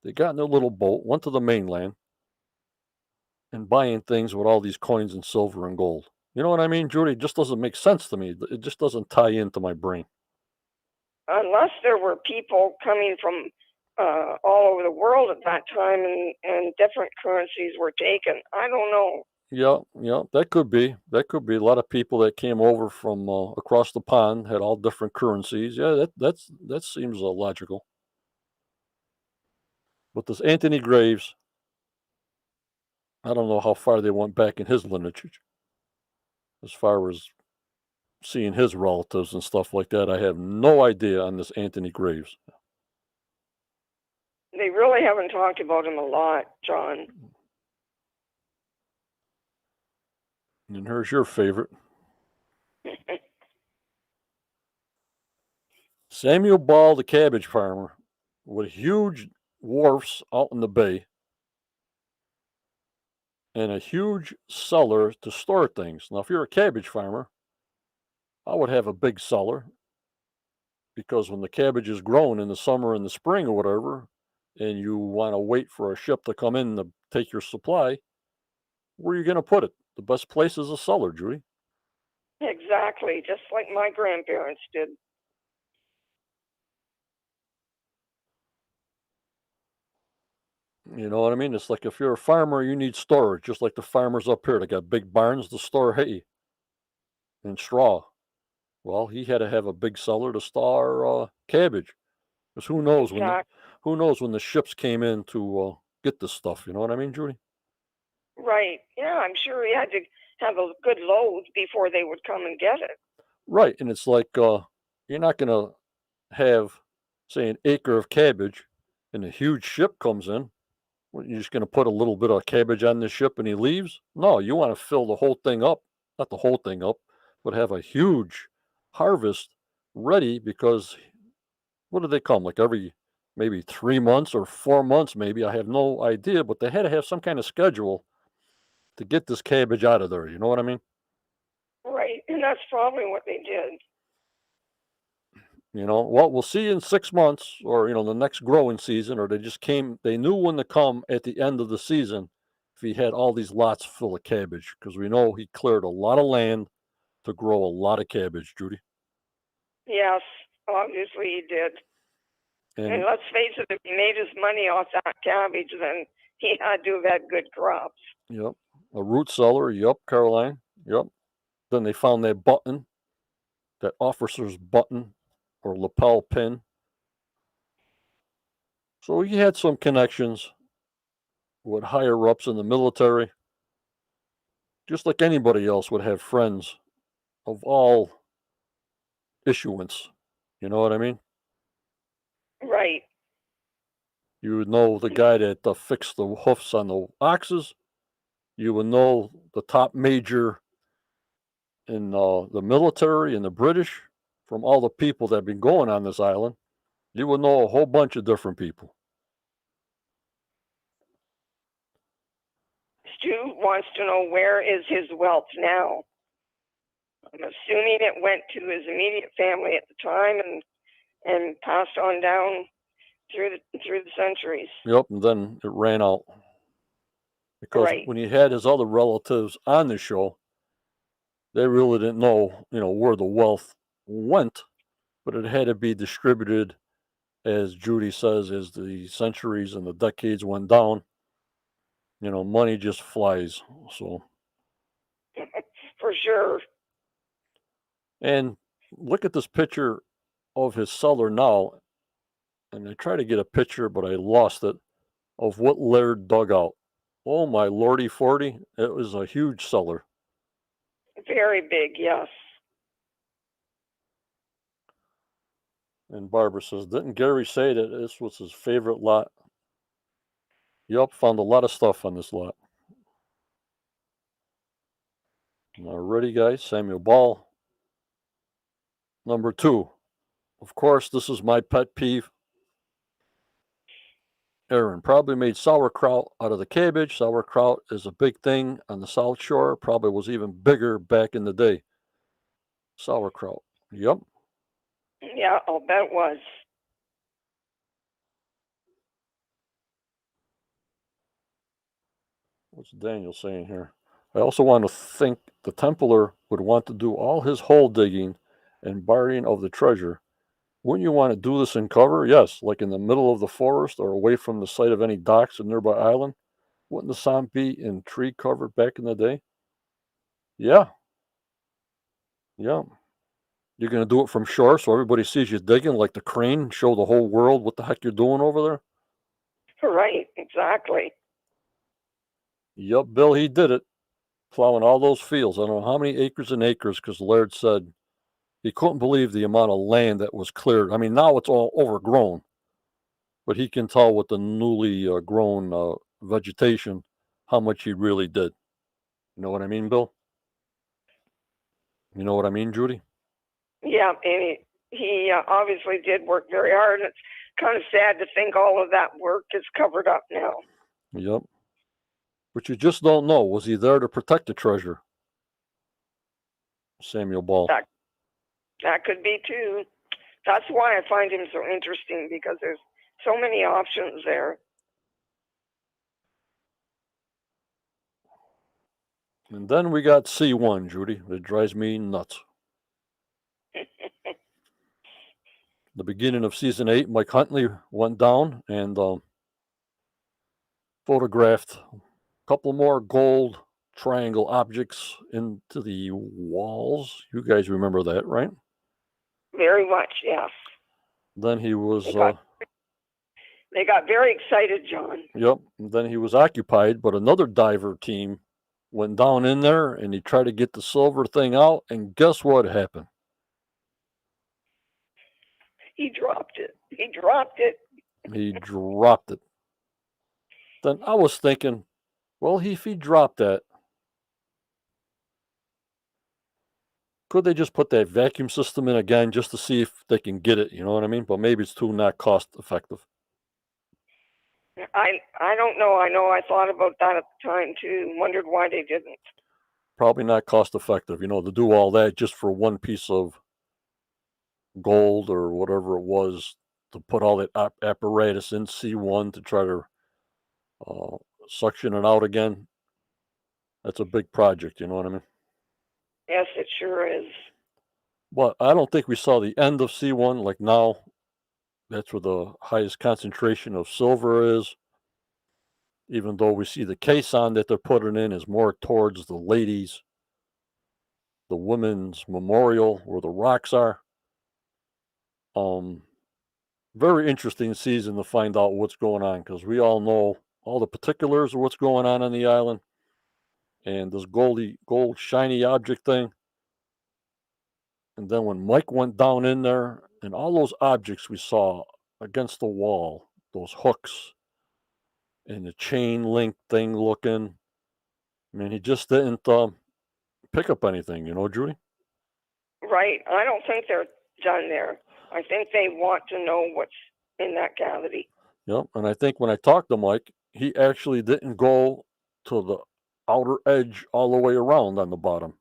They got in their little boat, went to the mainland, and buying things with all these coins and silver and gold. You know what I mean, Judy? It just doesn't make sense to me. It just doesn't tie into my brain. Unless there were people coming from all over the world at that time, and different currencies were taken. I don't know. Yeah, yeah, that could be. That could be. A lot of people that came over from across the pond had all different currencies. Yeah, that seems logical. But this Anthony Graves, I don't know how far they went back in his lineage, as far as seeing his relatives and stuff like that. I have no idea on this Anthony Graves. They really haven't talked about him a lot, John. And here's your favorite, Samuel Ball, the cabbage farmer, with huge wharfs out in the bay and a huge cellar to store things. Now, if you're a cabbage farmer, I would have a big cellar because when the cabbage is grown in the summer and the spring or whatever, and you want to wait for a ship to come in to take your supply, where are you going to put it? The best place is a cellar, Judy. Exactly, just like my grandparents did. You know what I mean? It's like if you're a farmer, you need storage, just like the farmers up here. They got big barns to store hay and straw. Well, he had to have a big cellar to store cabbage, because Exactly. who knows when the ships came in to get this stuff. You know what I mean, Judy? Right. Yeah, I'm sure he had to have a good load before they would come and get it. Right, and it's like you're not gonna have, say, an acre of cabbage, and a huge ship comes in. What, you're just gonna put a little bit of cabbage on the ship and he leaves? No, you want to fill the whole thing up, not the whole thing up, but have a huge harvest ready because what do they come like every maybe 3 months or 4 months? Maybe I have no idea, but they had to have some kind of schedule to get this cabbage out of there. You know what I mean? Right, and that's probably what they did. You know, well, we'll see in 6 months or, the next growing season, or they knew when to come at the end of the season if he had all these lots full of cabbage, because we know he cleared a lot of land to grow a lot of cabbage, Judy. Yes, obviously he did. And And, let's face it, if he made his money off that cabbage, then he had to have had good crops. yep, a root cellar, yep, Caroline, yep. Then they found that button, that officer's button or lapel pin. So he had some connections with higher ups in the military. just like anybody else would have friends of all issuance. You know what I mean? Right. You would know the guy that fixed the hoofs on the oxes. You would know the top major in the military and the British from all the people that have been going on this island. You would know a whole bunch of different people. Stu wants to know, where is his wealth now? I'm assuming it went to his immediate family at the time and passed on down through the centuries. Yep, and then it ran out because Right. when he had his other relatives on the show, they really didn't know, where the wealth went, but it had to be distributed, as Judy says, as the centuries and the decades went down. Money just flies. So, For sure. and look at this picture of his cellar now, and I tried to get a picture, but I lost it, of what Laird dug out. Oh my lordy forty! It was a huge cellar. Very big, yes. And Barbara says, "Didn't Gary say that this was his favorite lot?" Yup, found a lot of stuff on this lot. Alrighty, guys. Samuel Ball. Number 2. Of course, this is my pet peeve. Aaron probably made sauerkraut out of the cabbage. Sauerkraut is a big thing on the South Shore. Probably was even bigger back in the day. Sauerkraut. Yep. Yeah, I'll bet it was. What's Daniel saying here? I also want to think the Templar would want to do all his hole digging and burying of the treasure. Wouldn't you want to do this in cover? Yes, like in the middle of the forest or away from the site of any docks or nearby island. Wouldn't the swamp be in tree cover back in the day? Yeah, yeah. You're gonna do it from shore so everybody sees you digging like the crane, show the whole world what the heck you're doing over there? Right, exactly. Yup, Bill, he did it. Plowing all those fields. I don't know how many acres and acres, because Laird said he couldn't believe the amount of land that was cleared. I mean, now it's all overgrown, but he can tell with the newly grown vegetation how much he really did. You know what I mean, Bill? You know what I mean, Judy? Yeah, and he obviously did work very hard. It's kind of sad to think all of that work is covered up now. Yep. But you just don't know. Was he there to protect the treasure? Samuel Ball. That could be too. That's why I find him so interesting, because there's so many options there. And then we got C1, Judy. It drives me nuts. The beginning of season 8, Mike Huntley went down and photographed a couple more gold triangle objects into the walls. You guys remember that, right? Very much, yes. Then he was, They got very excited, John. yep. Then he was occupied, but another diver team went down in there and he tried to get the silver thing out. And guess what happened? He dropped it. He dropped it. He dropped it. Then I was thinking, well, if he dropped that, could they just put that vacuum system in again just to see if they can get it? You know what I mean? But maybe it's too not cost effective. I don't know. I know I thought about that at the time too. Wondered why they didn't. Probably not cost effective, to do all that just for one piece of gold or whatever it was, to put all that apparatus in C1 to try to uh, suction it out again. That's a big project, you know what I mean? Yes, it sure is. But I don't think we saw the end of C1. Like now, that's where the highest concentration of silver is. Even though we see the caisson that they're putting in is more towards the ladies, the women's memorial where the rocks are. Um, Very interesting season to find out what's going on, because we all know all the particulars of what's going on the island. and this gold shiny object thing. And then when Mike went down in there, and all those objects we saw against the wall, those hooks and the chain link thing looking, I mean, he just didn't pick up anything, Judy? Right. I don't think they're done there. I think they want to know what's in that cavity. Yep. And I think when I talked to Mike, he actually didn't go to the outer edge all the way around on the bottom.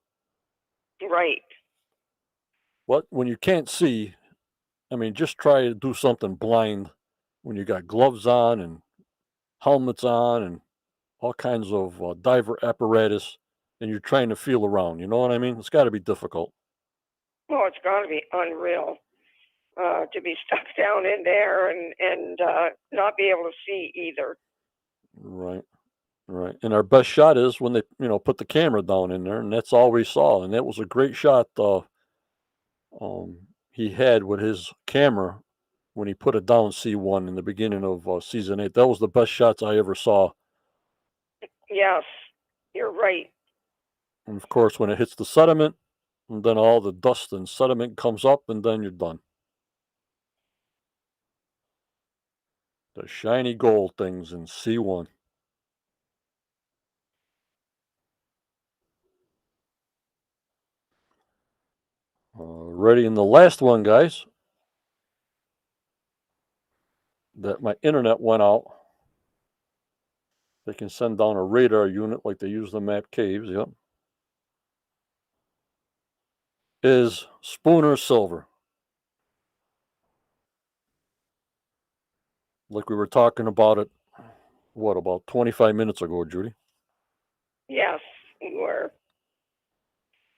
Right. But when you can't see, I mean, just try to do something blind when you got gloves on and helmets on and all kinds of diver apparatus and you're trying to feel around. You know what I mean? It's got to be difficult. Well, it's got to be unreal to be stuck down in there and not be able to see either. Right. Right. And our best shot is when they, put the camera down in there, and that's all we saw. And that was a great shot he had with his camera when he put it down C1 in the beginning of season 8. That was the best shots I ever saw. Yes, you're right. And of course, when it hits the sediment, and then all the dust and sediment comes up, and then you're done. The shiny gold things in C1. Ready in the last one, guys. That my internet went out. They can send down a radar unit like they use to map caves. Yep. Is Spooner silver. Like we were talking about it, about 25 minutes ago, Judy? Yes, you were.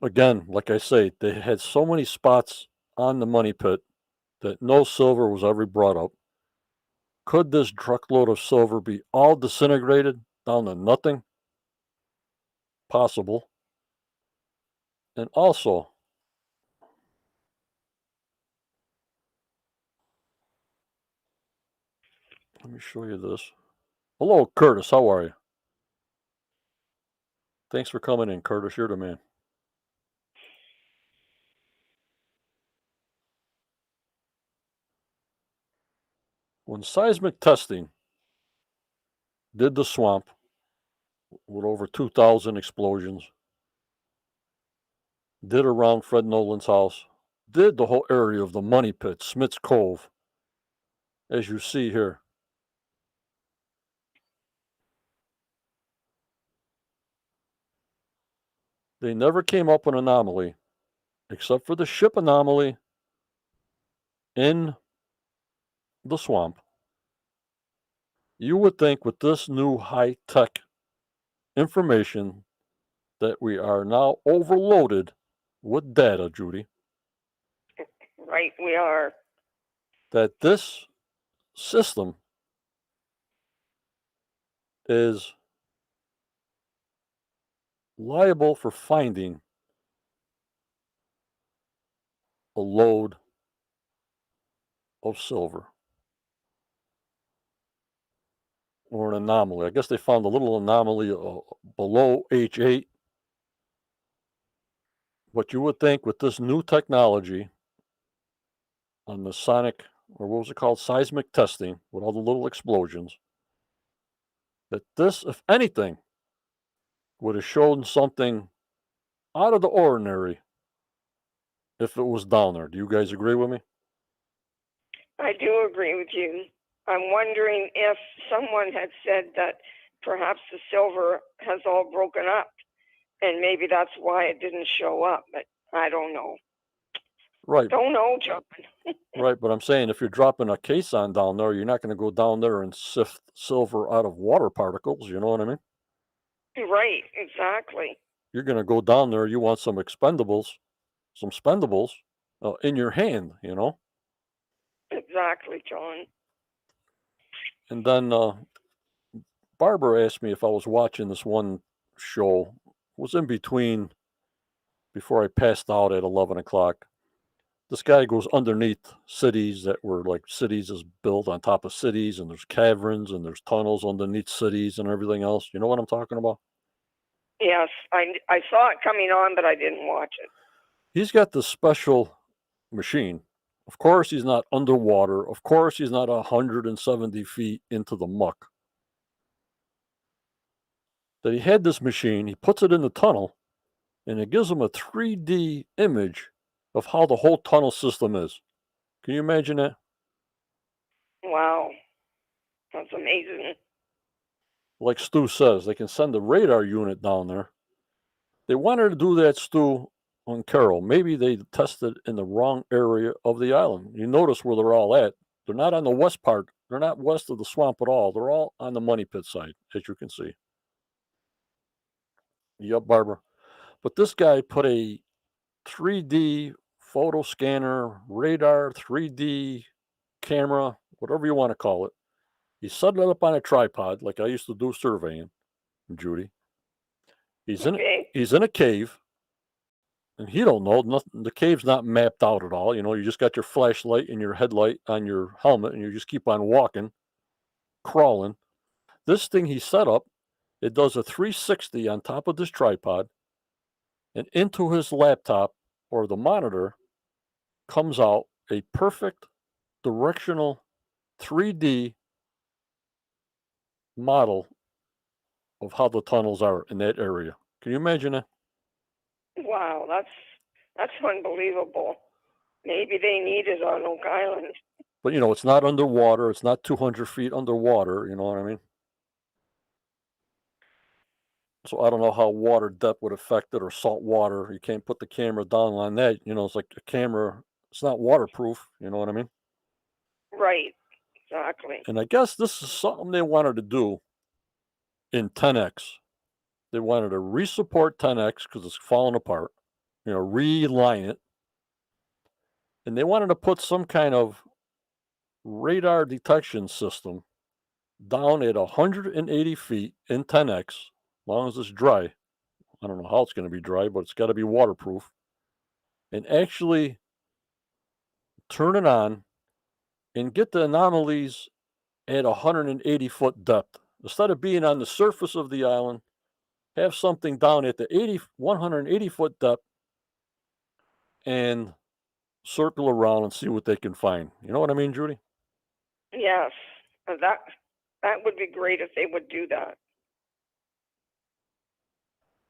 Again, like I say, they had so many spots on the money pit that no silver was ever brought up. Could this truckload of silver be all disintegrated down to nothing? Possible. And also, let me show you this. Hello, Curtis. How are you? Thanks for coming in, Curtis. You're the man. When seismic testing did the swamp with over 2,000 explosions, did around Fred Nolan's house, did the whole area of the money pit, Smith's Cove, as you see here. They never came up with an anomaly, except for the ship anomaly in the swamp. You would think with this new high-tech information that we are now overloaded with data, Judy, Right, we are. that this system is liable for finding a load of silver or an anomaly. I guess they found a little anomaly below H8. But you would think with this new technology on the sonic, or what was it called, seismic testing with all the little explosions, that this, if anything, would have shown something out of the ordinary if it was down there. Do you guys agree with me? I do agree with you. I'm wondering if someone had said that perhaps the silver has all broken up and maybe that's why it didn't show up, but I don't know. Right. Don't know, John. Right, but I'm saying if you're dropping a caisson down there, you're not going to go down there and sift silver out of water particles. You know what I mean? Right, exactly. You're going to go down there. You want some spendables in your hand, Exactly, John. And then Barbara asked me if I was watching this one show. It was in between before I passed out at 11 o'clock. This guy goes underneath cities that were like cities is built on top of cities, and there's caverns and there's tunnels underneath cities and everything else. You know what I'm talking about? Yes, I saw it coming on, but I didn't watch it. He's got this special machine. Of course, he's not underwater. Of course, he's not 170 feet into the muck. That he had this machine, he puts it in the tunnel, and it gives him a 3D image of how the whole tunnel system is. Can you imagine that? Wow, that's amazing. Like Stu says, they can send a radar unit down there. They wanted to do that, Stu, on Carol. Maybe they tested in the wrong area of the island. You notice where they're all at. They're not on the west part. They're not west of the swamp at all. They're all on the Money Pit side, as you can see. Yep, Barbara. But this guy put a 3D photo scanner, radar, 3D camera, whatever you want to call it. He set it up on a tripod, like I used to do surveying, Judy. Okay. He's in a cave, and he don't know nothing. The cave's not mapped out at all. You just got your flashlight and your headlight on your helmet, and you just keep on walking, crawling. This thing he set up, it does a 360 on top of this tripod, and into his laptop or the monitor comes out a perfect directional 3D model of how the tunnels are in that area. Can you imagine that? Wow, that's unbelievable. Maybe they need it on Oak Island. But it's not underwater. It's not 200 feet underwater. You know what I mean? So I don't know how water depth would affect it, or salt water. You can't put the camera down on that. It's like a camera. It's not waterproof. You know what I mean? Right, exactly. And I guess this is something they wanted to do in 10X. They wanted to resupport 10X because it's falling apart. Reline it. And they wanted to put some kind of radar detection system down at 180 feet in 10X, as long as it's dry. I don't know how it's going to be dry, but it's got to be waterproof. And actually turn it on and get the anomalies at 180-foot depth. Instead of being on the surface of the island, have something down at the 180-foot depth and circle around and see what they can find. You know what I mean, Judy? Yes, that would be great if they would do that.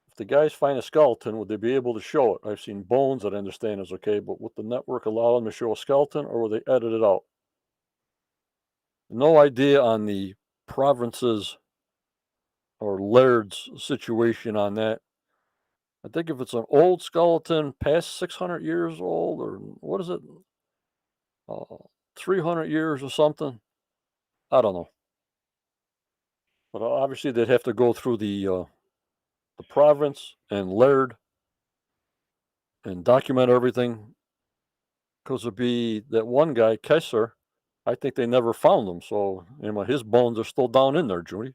If the guys find a skeleton, would they be able to show it? I've seen bones that I understand is okay, but would the network allow them to show a skeleton, or will they edit it out? No idea on the provinces or laird's situation on that. I think if it's an old skeleton past 600 years old, or what is it, 300 years or something, I don't know. But obviously they'd have to go through the province and laird and document everything, because it'd be that one guy, Kessler. I think they never found him, so his bones are still down in there, Judy.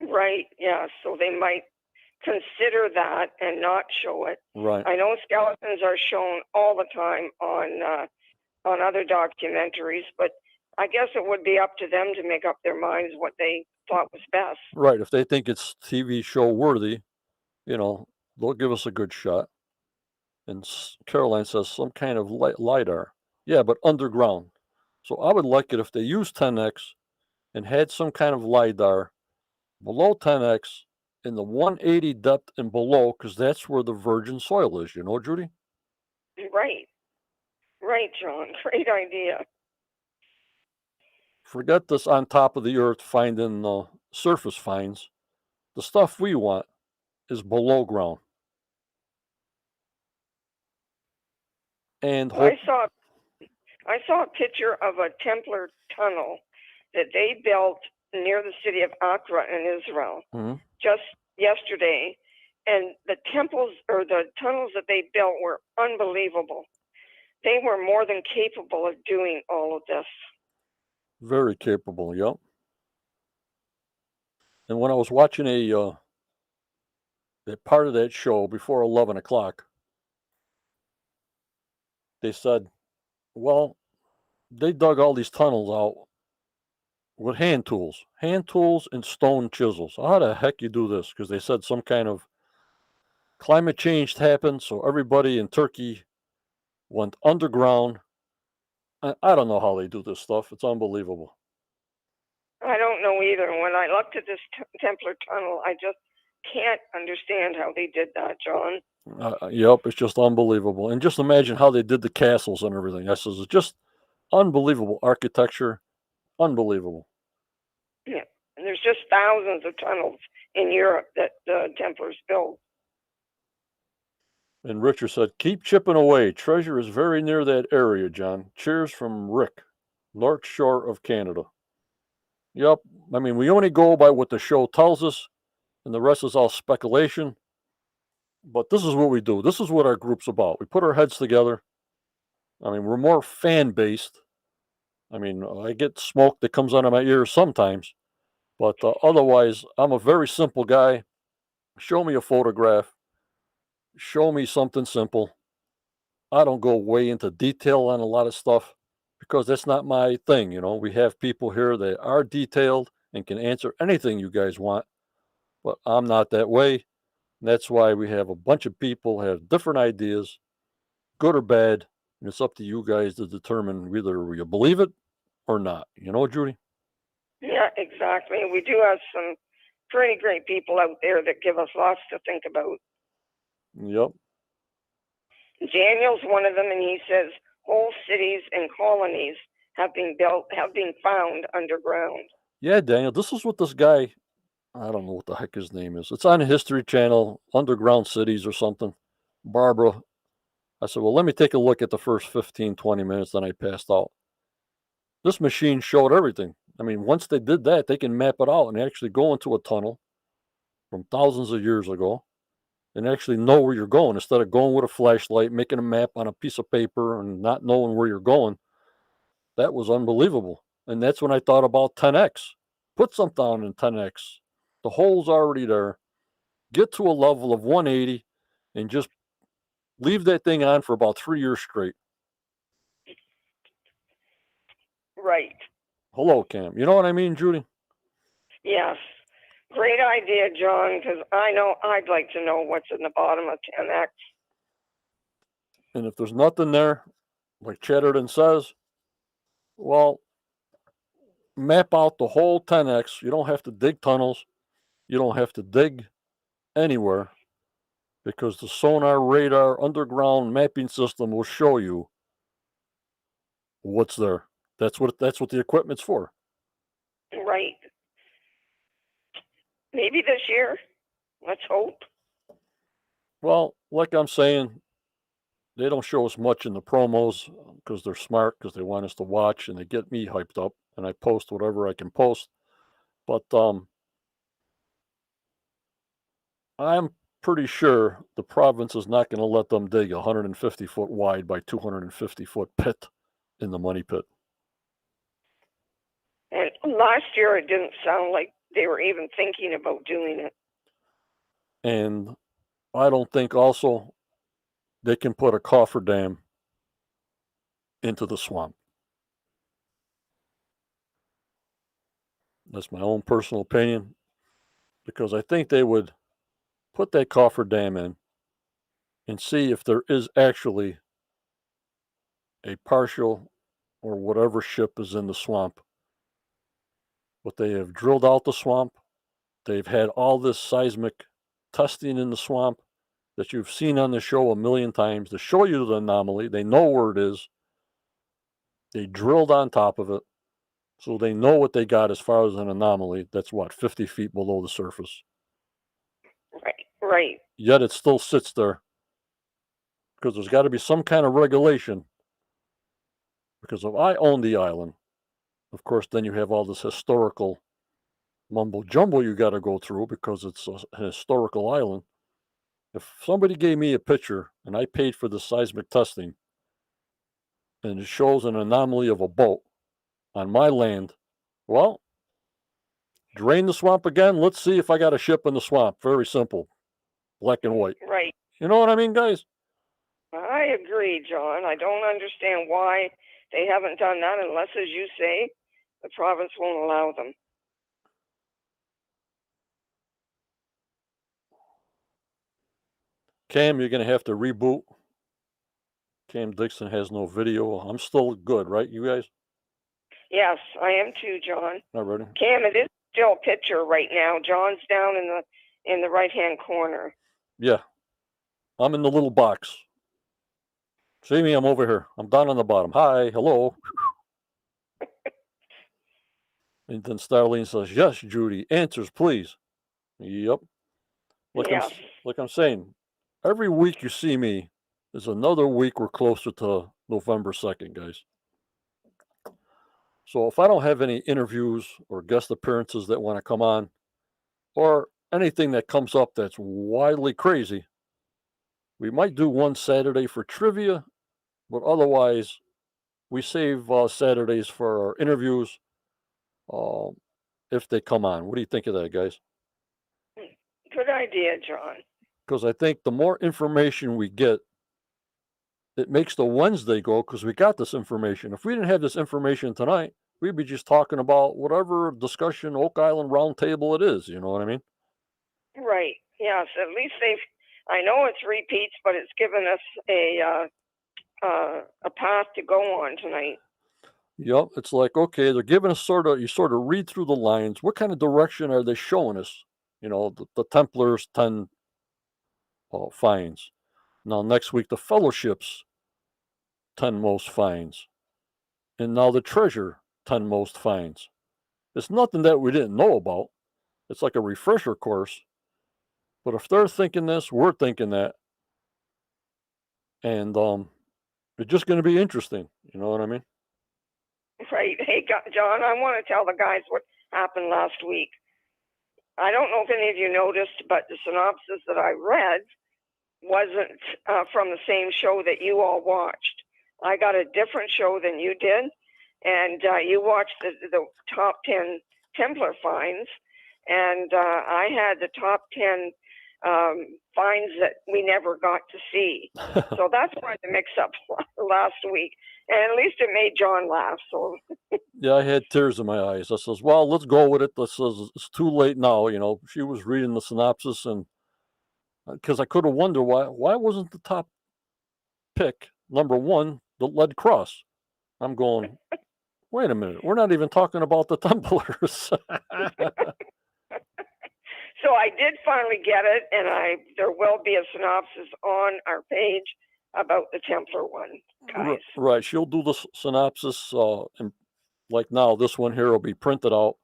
Right, yeah, so they might consider that and not show it. Right. I know skeletons are shown all the time on other documentaries, but I guess it would be up to them to make up their minds what they thought was best. Right. If they think it's TV show worthy, they'll give us a good shot. And Caroline says some kind of LiDAR. Yeah, but underground. So I would like it if they used 10X and had some kind of LiDAR below 10X in the 180 depth and below, because that's where the virgin soil is, Judy? Right. Right, John. Great idea. Forget this on top of the earth finding surface finds. The stuff we want is below ground. And I saw a picture of a Templar tunnel that they built near the city of Accra in Israel just yesterday, and the temples or the tunnels that they built were unbelievable. They were more than capable of doing all of this. Very capable, yep. And when I was watching that part of that show before 11 o'clock, they said, well, they dug all these tunnels out with hand tools and stone chisels. How the heck you do this? Because they said some kind of climate change happened, so everybody in Turkey went underground. I don't know how they do this stuff. It's unbelievable. I don't know either. When I looked at this Templar tunnel, I just can't understand how they did that, John. Yep, it's just unbelievable. And just imagine how they did the castles and everything. I says, it's just unbelievable architecture. Unbelievable. Yeah. And there's just thousands of tunnels in Europe that the Templars built. And Richard said, keep chipping away. Treasure is very near that area, John. Cheers from Rick, North Shore of Canada. Yep. I mean, we only go by what the show tells us, and the rest is all speculation. But this is what we do. This is what our group's about. We put our heads together. I mean, we're more fan based. I mean, I get smoke that comes out of my ears sometimes, but otherwise, I'm a very simple guy. Show me a photograph, show me something simple. I don't go way into detail on a lot of stuff because that's not my thing. We have people here that are detailed and can answer anything you guys want, but I'm not that way. That's why we have a bunch of people have different ideas, good or bad, and it's up to you guys to determine whether you believe it or not. Judy? Yeah, exactly. We do have some pretty great people out there that give us lots to think about. Yep. Daniel's one of them, and he says whole cities and colonies have been found underground. Yeah, Daniel, this is what this guy, I don't know what the heck his name is. It's on the History Channel, Underground Cities or something. Barbara. I said, well, let me take a look at the first 15, 20 minutes. Then I passed out. This machine showed everything. I mean, once they did that, they can map it out and actually go into a tunnel from thousands of years ago and actually know where you're going instead of going with a flashlight, making a map on a piece of paper and not knowing where you're going. That was unbelievable. And that's when I thought about 10x. Put something down in 10x. The hole's already there. Get to a level of 180 and just leave that thing on for about 3 years straight. Right. Hello, Cam. You know what I mean, Judy? Yes. Great idea, John, because I know I'd like to know what's in the bottom of 10X. And if there's nothing there, like Chatterton says, well, map out the whole 10x. You don't have to dig tunnels. You don't have to dig anywhere because the sonar radar underground mapping system will show you what's there. That's what the equipment's for. Right. Maybe this year. Let's hope. Well, like I'm saying, they don't show us much in the promos because they're smart because they want us to watch and they get me hyped up and I post whatever I can post. But I'm pretty sure the province is not going to let them dig a 150-foot wide by 250-foot pit in the money pit. And last year, it didn't sound like they were even thinking about doing it. And I don't think also they can put a cofferdam into the swamp. That's my own personal opinion because I think they would put that cofferdam in and see if there is actually a partial or whatever ship is in the swamp. But they have drilled out the swamp. They've had all this seismic testing in the swamp that you've seen on the show a million times to show you the anomaly. They know where it is. They drilled on top of it. So they know what they got as far as an anomaly. That's what, 50 feet below the surface. Right. Right. Yet it still sits there because there's got to be some kind of regulation. Because if I own the island, of course, then you have all this historical mumbo jumbo you got to go through because it's a historical island. If somebody gave me a picture and I paid for the seismic testing and it shows an anomaly of a boat on my land, well, drain the swamp again. Let's see if I got a ship in the swamp. Very simple, black and white. Right. You know what I mean, guys? I agree, John. I don't understand why they haven't done that unless, as you say, the province won't allow them. Cam, you're going to have to reboot. Cam Dixon has no video. I'm still good, right, you guys? Yes, I am too, John. Not ready? Cam, it is still a picture right now. John's down in the right-hand corner. Yeah. I'm in the little box. See me? I'm over here. I'm down on the bottom. Hi, hello. And then Starlene says, yes, Judy. Answers, please. Yep. Yes. Like I'm saying, every week you see me is another week we're closer to November 2nd, guys. So if I don't have any interviews or guest appearances that want to come on, or anything that comes up that's wildly crazy, we might do one Saturday for trivia, but otherwise we save Saturdays for our interviews if they come on. What do you think of that, guys? Good idea, John. Because I think the more information we get, it makes the Wednesday go because we got this information. If we didn't have this information tonight, we'd be just talking about whatever discussion Oak Island Roundtable it is. You know what I mean? Right. Yes. At least I know it's repeats, but it's given us a path to go on tonight. Yep. It's like, okay, they're giving us you sort of read through the lines. What kind of direction are they showing us? You know, the Templars 10 finds. Now, next week, the Fellowship's 10 most finds. And now the Treasure 10 most finds. It's nothing that we didn't know about. It's like a refresher course. But if they're thinking this, we're thinking that. And it's just going to be interesting. You know what I mean? Right. Hey, John, I want to tell the guys what happened last week. I don't know if any of you noticed, but the synopsis that I read wasn't from the same show that you all watched. I got a different show than you did, and you watched the top 10 Templar finds, and I had the top 10 finds that we never got to see. So that's why the mix-up last week. And at least it made John laugh. So yeah, I had tears in my eyes. I says, well, let's go with it. This says it's too late now. You know, she was reading the synopsis, and because I could have wondered why wasn't the top pick number one the Lead Cross? I'm going, wait a minute, we're not even talking about the Templars. So I did finally get it, and there will be a synopsis on our page about the Templar one, guys. Right, she'll do the synopsis, and like now, this one here will be printed out,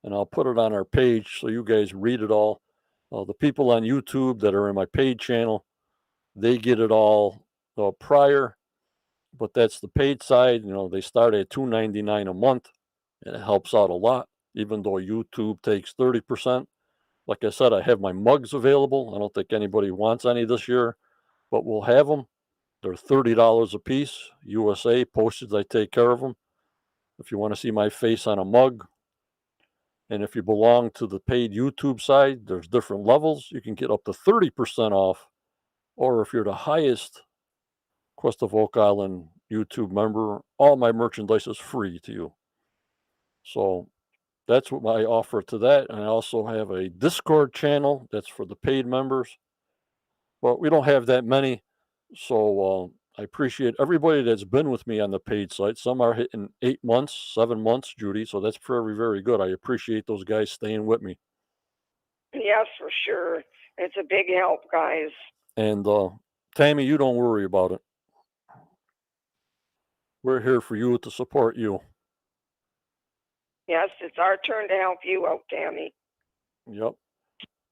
and I'll put it on our page so you guys read it all. The people on YouTube that are in my paid channel, they get it all prior, but that's the paid side. You know, they start at $2.99 a month, and it helps out a lot, even though YouTube takes 30%. Like I said, I have my mugs available. I don't think anybody wants any this year, but we'll have them. They're $30 a piece. USA postage, I take care of them. If you want to see my face on a mug, and if you belong to the paid YouTube side, there's different levels. You can get up to 30% off. Or if you're the highest Quest of Oak Island YouTube member, all my merchandise is free to you. So that's what my offer to that. And I also have a Discord channel that's for the paid members. But we don't have that many. So I appreciate everybody that's been with me on the paid site. Some are hitting 8 months, 7 months, Judy. So that's very, very good. I appreciate those guys staying with me. Yes, for sure. It's a big help, guys. And Tammy, you don't worry about it. We're here for you to support you. Yes, it's our turn to help you out, Tammy. Yep.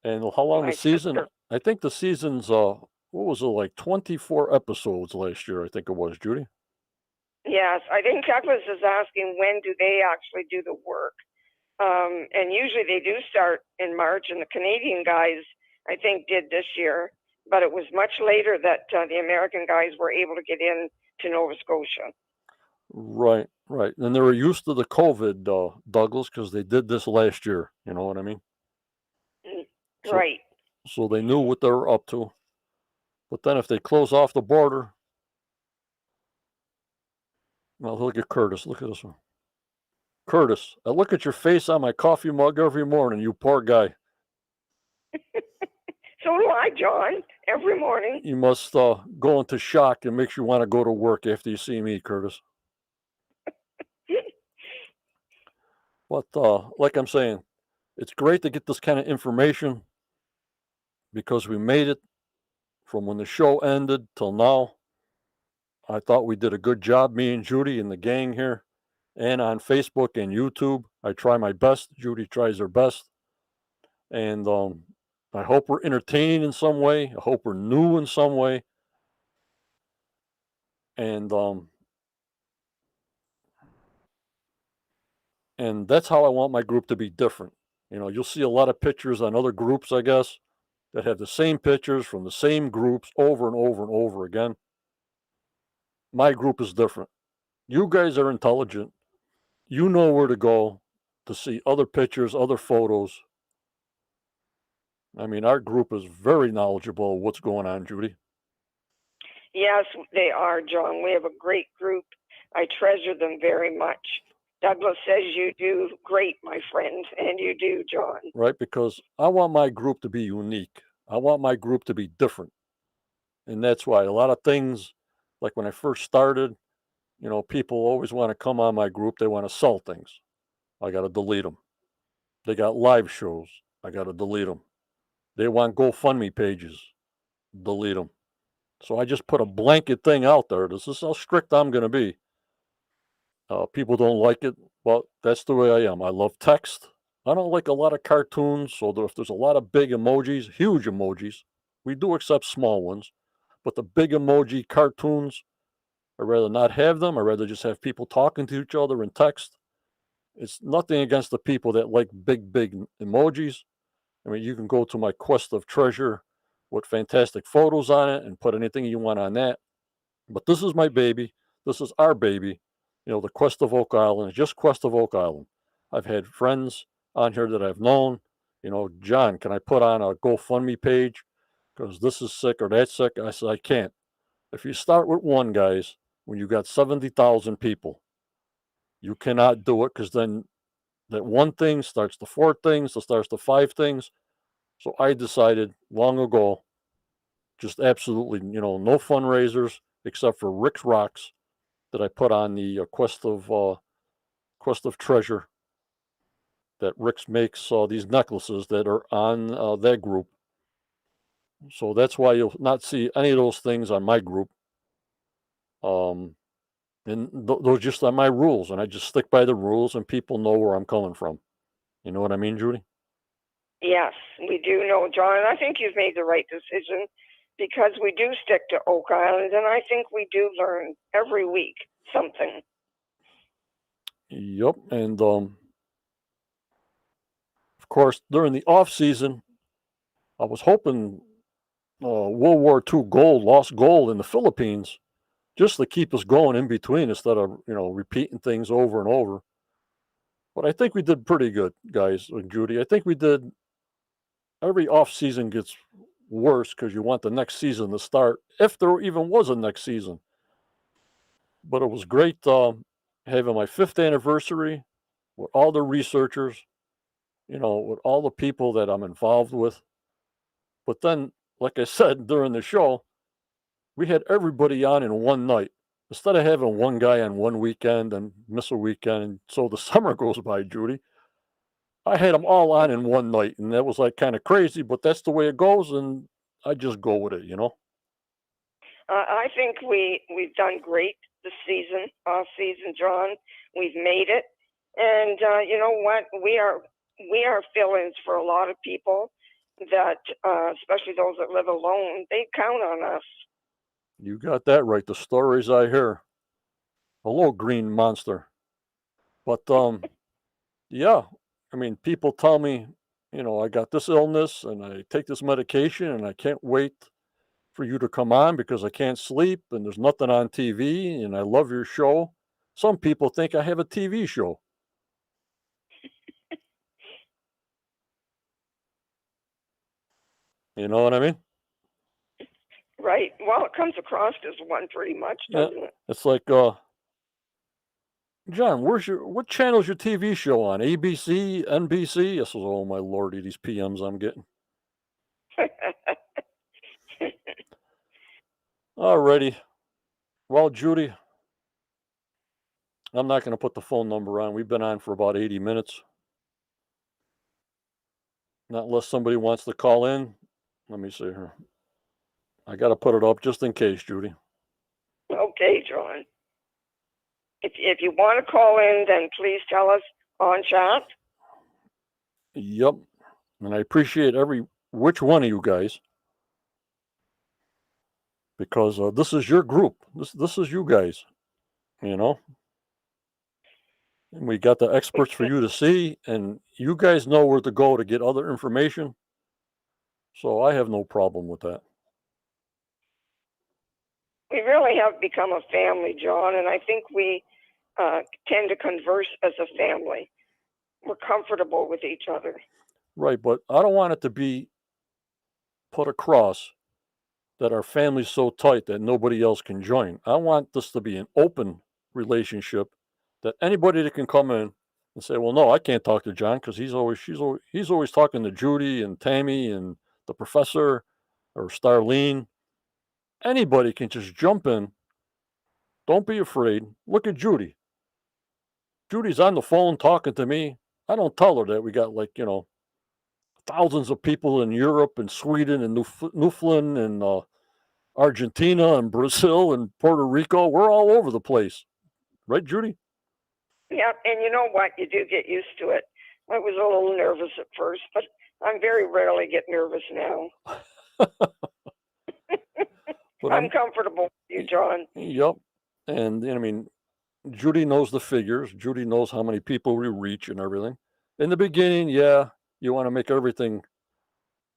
And how long the season? I think the season's what was it, like 24 episodes last year, I think it was, Judy. Yes, I think Douglas is asking when do they actually do the work. And usually they do start in March, and the Canadian guys, I think, did this year, but it was much later that the American guys were able to get in to Nova Scotia. Right. And they were used to the COVID, Douglas, because they did this last year. You know what I mean? Right. So they knew what they were up to. But then if they close off the border, well, look at Curtis. Look at this one. Curtis, I look at your face on my coffee mug every morning, you poor guy. So So do I, John, every morning. You must go into shock and makes you want to go to work after you see me, Curtis. But like I'm saying, it's great to get this kind of information because we made it from when the show ended till now. I thought we did a good job, me and Judy and the gang here, and on Facebook and YouTube. I try my best. Judy tries her best. And I hope we're entertaining in some way. I hope we're new in some way. And that's how I want my group to be different. You'll see a lot of pictures on other groups, I guess, that have the same pictures from the same groups over and over and over again. My group is different. You guys are intelligent. You know where to go to see other pictures, other photos. I mean, our group is very knowledgeable of what's going on, Judy. Yes, they are, John. We have a great group. I treasure them very much. Douglas says you do great, my friend, and you do, John. Right? Because I want my group to be unique. I want my group to be different. And that's why a lot of things, like when I first started, people always want to come on my group. They want to sell things. I got to delete them. They got live shows. I got to delete them. They want GoFundMe pages. Delete them. So I just put a blanket thing out there. This is how strict I'm going to be. People don't like it. Well, that's the way I am. I love text. I don't like a lot of cartoons. So if there's a lot of big emojis, huge emojis, we do accept small ones. But the big emoji cartoons, I'd rather not have them. I'd rather just have people talking to each other in text. It's nothing against the people that like big emojis. I mean, you can go to my Quest of Treasure with fantastic photos on it and put anything you want on that. But this is my baby. This is our baby. The Quest of Oak Island is just Quest of Oak Island. I've had friends on here that I've known. John, can I put on a GoFundMe page because this is sick or that's sick? I said, I can't. If you start with one, guys, when you got 70,000 people, you cannot do it because then that one thing starts to four things, that starts to five things. So I decided long ago, just absolutely, no fundraisers except for Rick's Rocks that I put on the Quest of Treasure that Rick's makes these necklaces that are on that group. So that's why you'll not see any of those things on my group. And those just are my rules, and I just stick by the rules, and people know where I'm coming from. You know what I mean, Judy? Yes, we do know, John, and I think you've made the right decision because we do stick to Oak Island, and I think we do learn every week something. Yep, and of course, during the off season, I was hoping World War II lost gold in the Philippines, just to keep us going in between instead of repeating things over and over. But I think we did pretty good, guys and Judy. I think we did. Every off season gets worse because you want the next season to start, if there even was a next season. But it was great having my 5th anniversary with all the researchers, with all the people that I'm involved with. But then, like I said during the show, we had everybody on in one night. Instead of having one guy on one weekend and miss a weekend, and so the summer goes by, Judy, I had them all on in one night, and that was like kind of crazy, but that's the way it goes, and I just go with it. I think we've done great this season, off season, John. We've made it, and you know what? We are fill-ins for a lot of people that, especially those that live alone. They count on us. You got that right. The stories I hear. Hello, green monster. But yeah, I mean, people tell me, I got this illness and I take this medication and I can't wait for you to come on because I can't sleep and there's nothing on TV and I love your show. Some people think I have a TV show. You know what I mean? Right. Well, it comes across as one pretty much, Yeah. doesn't it? It's like, John, what channel's your TV show on? ABC, NBC? I says, oh my lordy, these PMs I'm getting. Alrighty. Well, Judy, I'm not going to put the phone number on. We've been on for about 80 minutes. Not unless somebody wants to call in. Let me see here. I got to put it up just in case, Judy. Okay, John. If you want to call in, then please tell us on chat. Yep. And I appreciate every which one of you guys because this is your group. This is you guys, you know. And we got the experts for you to see, and you guys know where to go to get other information. So I have no problem with that. We really have become a family, John, and I think we tend to converse as a family. We're comfortable with each other. Right, but I don't want it to be put across that our family's so tight that nobody else can join. I want this to be an open relationship that anybody that can come in and say, "Well, no, I can't talk to John because he's always talking to Judy and Tammy and the professor or Starlene." Anybody can just jump in. Don't be afraid. Look at Judy. Judy's on the phone talking to me. I don't tell her that we got thousands of people in Europe and Sweden and Newfoundland and Argentina and Brazil and Puerto Rico. We're all over the place. Right, Judy? Yeah, and you know what? You do get used to it. I was a little nervous at first, but I'm very rarely get nervous now. But I'm comfortable with you, John. Yep. And I mean, Judy knows the figures. Judy knows how many people we reach and everything. In the beginning, yeah, you want to make everything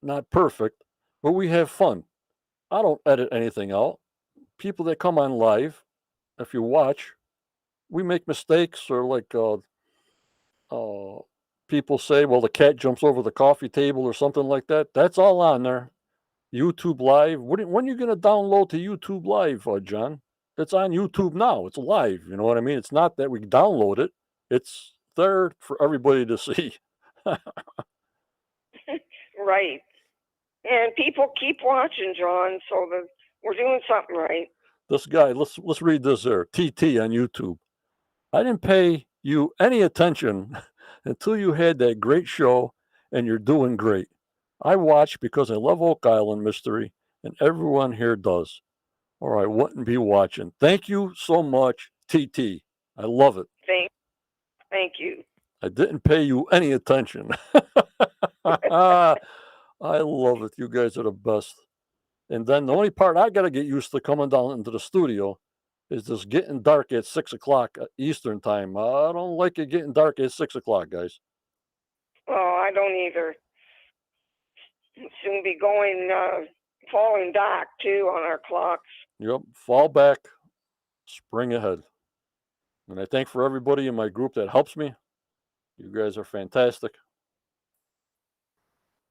not perfect, but we have fun. I don't edit anything out. People that come on live, if you watch, we make mistakes or uh, people say, well, the cat jumps over the coffee table or something like that. That's all on there. YouTube Live. When are you going to download to YouTube Live, John? It's on YouTube now. It's live. You know what I mean? It's not that we download it. It's there for everybody to see. Right. And people keep watching, John, so that we're doing something right. This guy, let's read this there. TT on YouTube. I didn't pay you any attention until you had that great show, and you're doing great. I watch because I love Oak Island mystery, and everyone here does, or I wouldn't be watching. Thank you so much, TT. I love it. Thank you. I didn't pay you any attention. I love it. You guys are the best. And then the only part I got to get used to coming down into the studio is this getting dark at 6 o'clock Eastern time. I don't like it getting dark at 6 o'clock, guys. Oh, I don't either. Soon be going falling back too on our clocks. Yep, fall back, spring ahead. And I thank for everybody in my group that helps me. You guys are fantastic.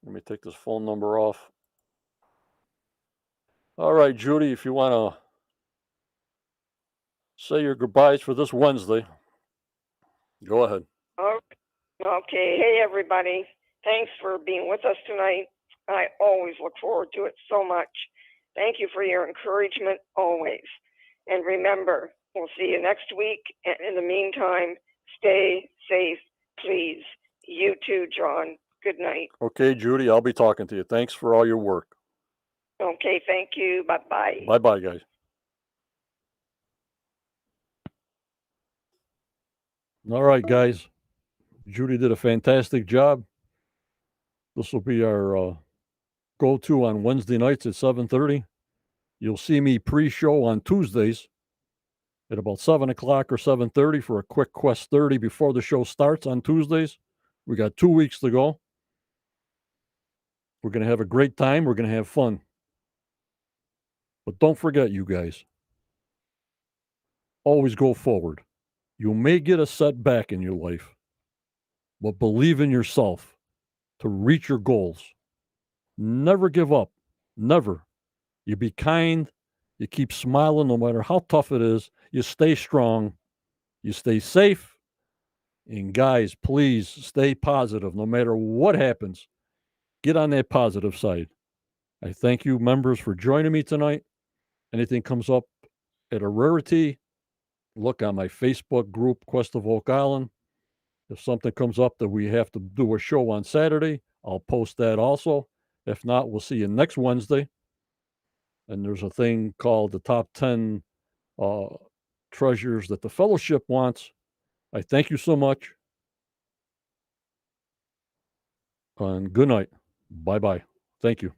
Let me take this phone number off. All right, Judy, if you want to say your goodbyes for this Wednesday, go ahead. Okay. Hey, everybody. Thanks for being with us tonight. I always look forward to it so much. Thank you for your encouragement always. And remember, we'll see you next week. And in the meantime, stay safe, please. You too, John. Good night. Okay, Judy, I'll be talking to you. Thanks for all your work. Okay, thank you. Bye-bye. Bye-bye, guys. All right, guys. Judy did a fantastic job. This will be our go-to on Wednesday nights at 7:30. You'll see me pre-show on Tuesdays at about 7 o'clock or 7:30 for a quick Quest 30 before the show starts on Tuesdays. We got 2 weeks to go. We're going to have a great time. We're going to have fun. But don't forget, you guys, always go forward. You may get a setback in your life, but believe in yourself to reach your goals. Never give up. Never. You be kind. You keep smiling no matter how tough it is. You stay strong. You stay safe. And guys, please stay positive no matter what happens. Get on that positive side. I thank you, members, for joining me tonight. Anything comes up at a rarity, look on my Facebook group, Quest of Oak Island. If something comes up that we have to do a show on Saturday, I'll post that also. If not, we'll see you next Wednesday. And there's a thing called the top 10 treasures that the fellowship wants. I thank you so much. And good night. Bye-bye. Thank you.